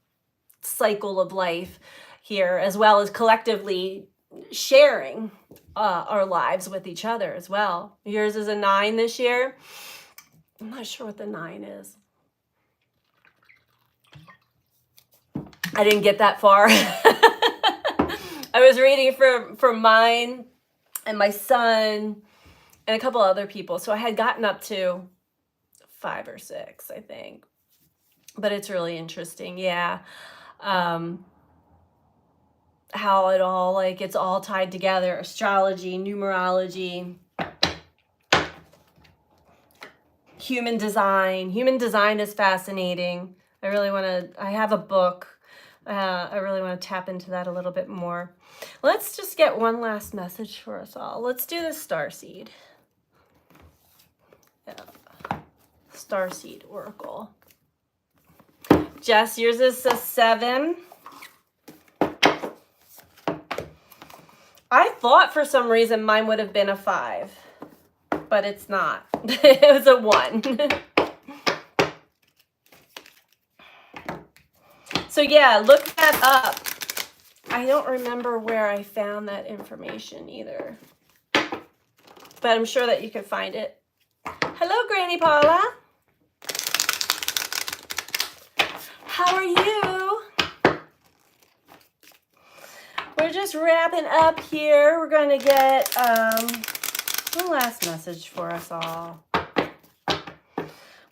cycle of life here, as well as collectively sharing our lives with each other as well. Yours is a 9 this year. I'm not sure what the 9 is. I didn't get that far. I was reading for mine and my son and a couple other people. So I had gotten up to 5 or 6, I think. But it's really interesting. Yeah. How it all, like, it's all tied together. Astrology, numerology, human design. Human design is fascinating. I have a book. I really want to tap into that a little bit more. Let's just get one last message for us all. Let's do the Starseed. Starseed Oracle. Jess, yours is a 7. I thought for some reason mine would have been a 5, but it's not. It was a 1. So yeah, look that up. I don't remember where I found that information either, but I'm sure that you can find it. Hello, Granny Paula. How are you? We're just wrapping up here. We're going to get one last message for us all.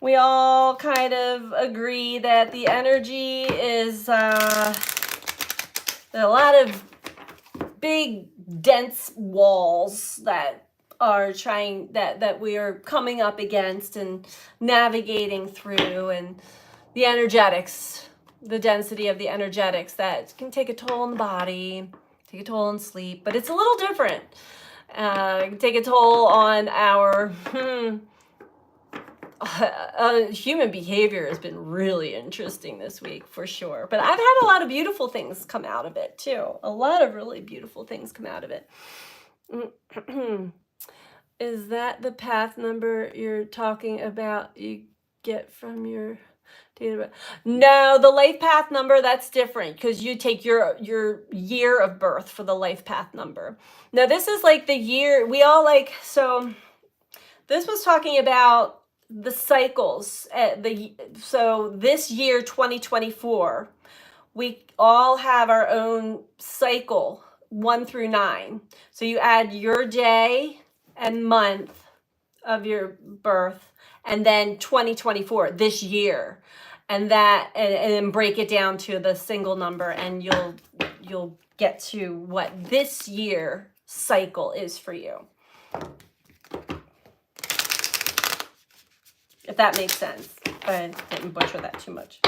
We all kind of agree that the energy is a lot of big, dense walls that are that we are coming up against and navigating through, and the energetics the density of the energetics that can take a toll on the body, take a toll on sleep, but it's a little different. It can take a toll on our human behavior has been really interesting this week for sure. But I've had a lot of beautiful things come out of it too. A lot of really beautiful things come out of it. Is that the path number you're talking about you get from your data? No, the life path number, that's different because you take your year of birth for the life path number. Now this is like the year we all like, so this was talking about the cycles so this year 2024 we all have our own cycle 1 through 9. So you add your day and month of your birth and then 2024 this year and then break it down to the single number and you'll get to what this year cycle is for you. If that makes sense. I didn't butcher that too much.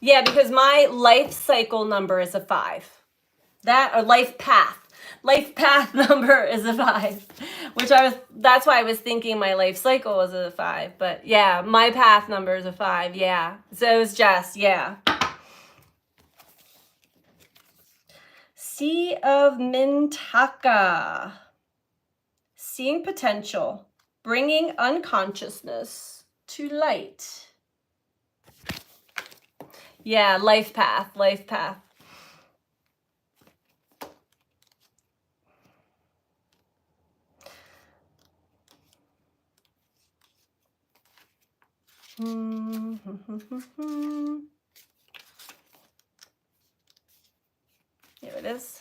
Yeah, because my life cycle number is a 5. That, or life path number is a 5, which that's why I was thinking my life cycle was a 5. But yeah, my path number is a 5. Yeah. So it's just, yeah. Sea of Mintaka. Seeing potential, bringing unconsciousness to light. Yeah, life path. Here it is.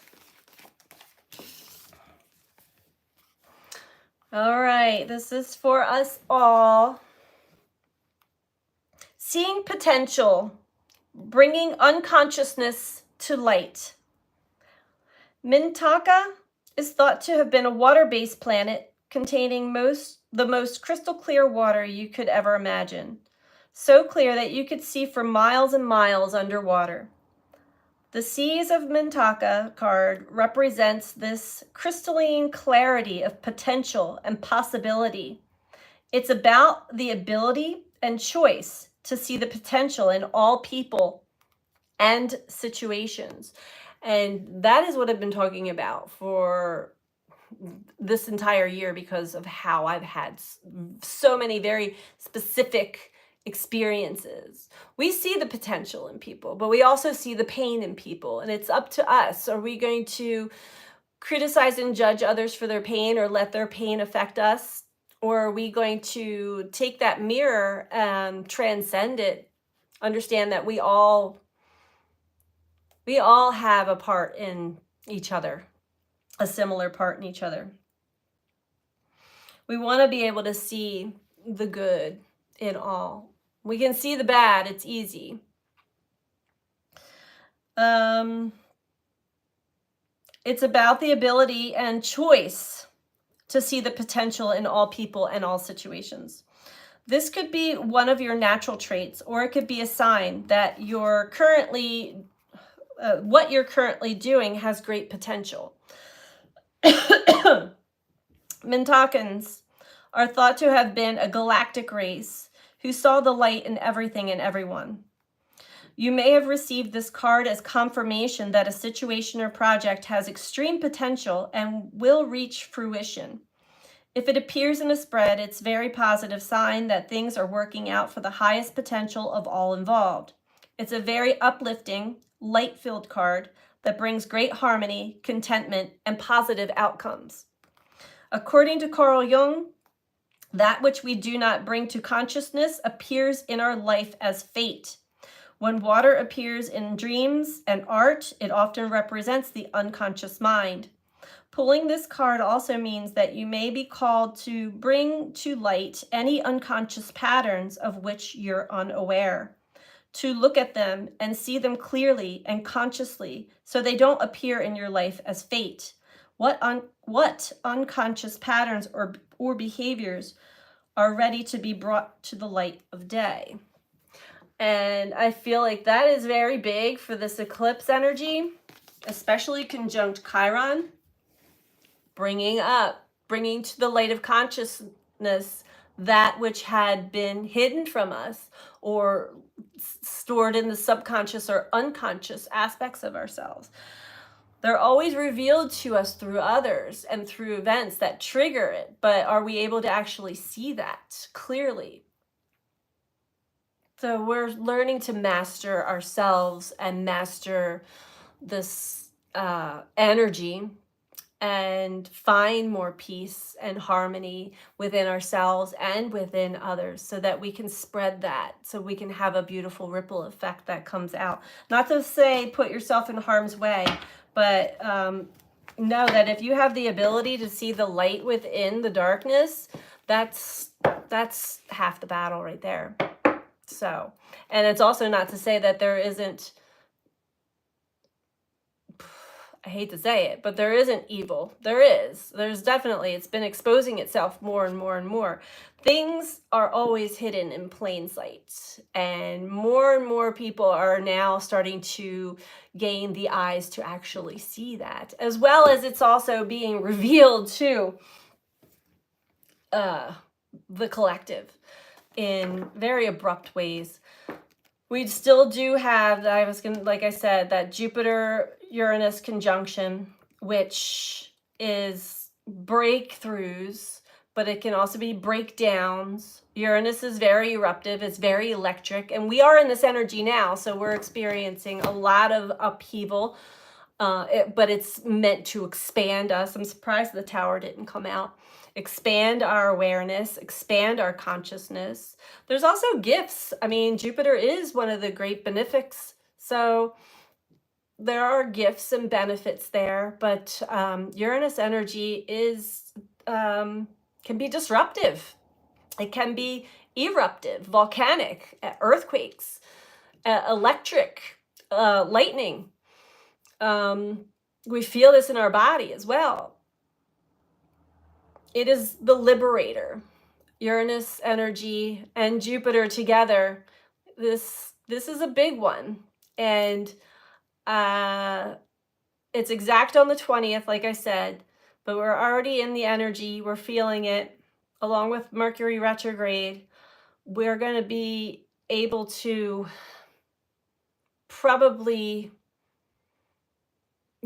All right, this is for us all. Seeing potential, bringing unconsciousness to light. Mintaka is thought to have been a water-based planet containing the most crystal clear water you could ever imagine. So clear that you could see for miles and miles underwater. The Seas of Mintaka card represents this crystalline clarity of potential and possibility. It's about the ability and choice to see the potential in all people and situations. And that is what I've been talking about for this entire year because of how I've had so many very specific experiences. We see the potential in people, but we also see the pain in people, and it's up to us. Are we going to criticize and judge others for their pain or let their pain affect us? Or are we going to take that mirror and transcend it, understand that we all have a part in each other, a similar part in each other. We want to be able to see the good in all. We can see the bad, it's easy. It's about the ability and choice to see the potential in all people and all situations. This could be one of your natural traits, or it could be a sign that what you're currently doing has great potential. Mintakans are thought to have been a galactic race who saw the light in everything and everyone. You may have received this card as confirmation that a situation or project has extreme potential and will reach fruition. If it appears in a spread, it's a very positive sign that things are working out for the highest potential of all involved. It's a very uplifting, light-filled card that brings great harmony, contentment, and positive outcomes. According to Carl Jung, that which we do not bring to consciousness appears in our life as fate. When water appears in dreams and art, it often represents the unconscious mind. Pulling this card also means that you may be called to bring to light any unconscious patterns of which you're unaware. to look at them and see them clearly and consciously so they don't appear in your life as fate. What unconscious patterns or behaviors are ready to be brought to the light of day? And I feel like that is very big for this eclipse energy, especially conjunct Chiron, bringing to the light of consciousness that which had been hidden from us or stored in the subconscious or unconscious aspects of ourselves. They're always revealed to us through others and through events that trigger it, but are we able to actually see that clearly? So we're learning to master ourselves and master this energy and find more peace and harmony within ourselves and within others so that we can spread that, so we can have a beautiful ripple effect that comes out. Not to say put yourself in harm's way, but know that if you have the ability to see the light within the darkness, that's half the battle right there. So, and it's also not to say that there isn't, I hate to say it, but there isn't evil. There's definitely, it's been exposing itself more and more and more. Things are always hidden in plain sight, and more people are now starting to gain the eyes to actually see that, as well as it's also being revealed to the collective in very abrupt ways. We still do have, like I said, that Jupiter-Uranus conjunction, which is breakthroughs, but it can also be breakdowns. Uranus is very eruptive, it's very electric, and we are in this energy now, so we're experiencing a lot of upheaval, but it's meant to expand us. I'm surprised the tower didn't come out. Expand our awareness, expand our consciousness. There's also gifts. I mean, Jupiter is one of the great benefics. So there are gifts and benefits there, but Uranus energy is can be disruptive. It can be eruptive, volcanic, earthquakes, electric, lightning. We feel this in our body as well. It is the liberator. Uranus energy and Jupiter together. This is a big one. And it's exact on the 20th, like I said, but we're already in the energy. We're feeling it along with Mercury retrograde. We're going to be able to probably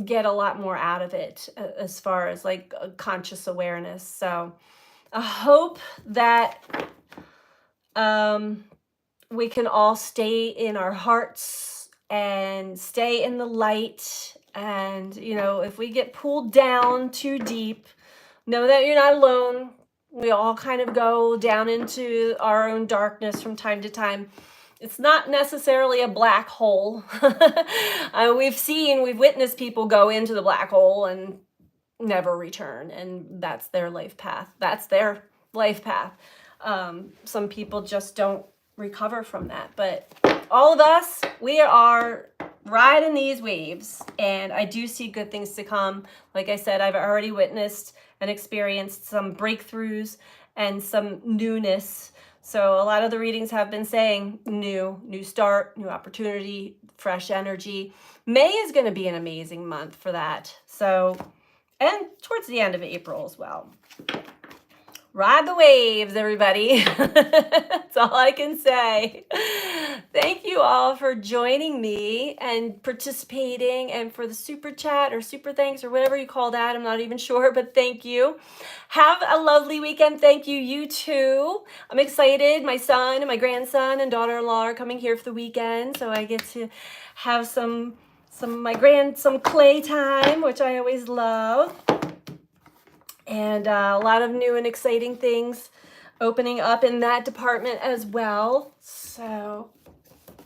get a lot more out of it as far as like conscious awareness. So I hope that we can all stay in our hearts and stay in the light. And, you know, if we get pulled down too deep, know that you're not alone. We all kind of go down into our own darkness from time to time. It's not necessarily a black hole. We've witnessed people go into the black hole and never return, and that's their life path. Some people just don't recover from that, but all of us, we are riding these waves, and I do see good things to come. Like I said, I've already witnessed and experienced some breakthroughs and some newness. So a lot of the readings have been saying new start, new opportunity, fresh energy. May is going to be an amazing month for that. So, and towards the end of April as well. Ride the waves, everybody. That's all I can say. Thank you all for joining me and participating, and for the super chat or super thanks or whatever you call that. I'm not even sure, but thank you. Have a lovely weekend. Thank you. You too. I'm excited. My son and my grandson and daughter-in-law are coming here for the weekend, so I get to have some clay time, which I always love. And a lot of new and exciting things opening up in that department as well. So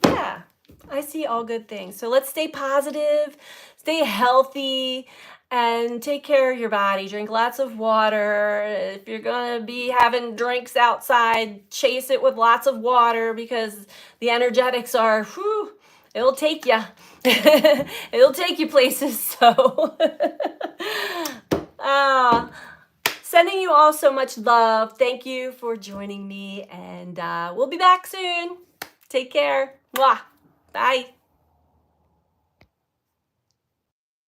yeah, I see all good things. So let's stay positive, stay healthy, and take care of your body. Drink lots of water. If you're gonna be having drinks outside, chase it with lots of water, because the energetics are, whew, it'll take you. It'll take you places. So, sending you all so much love. Thank you for joining me, and we'll be back soon. Take care. Mwah. Bye.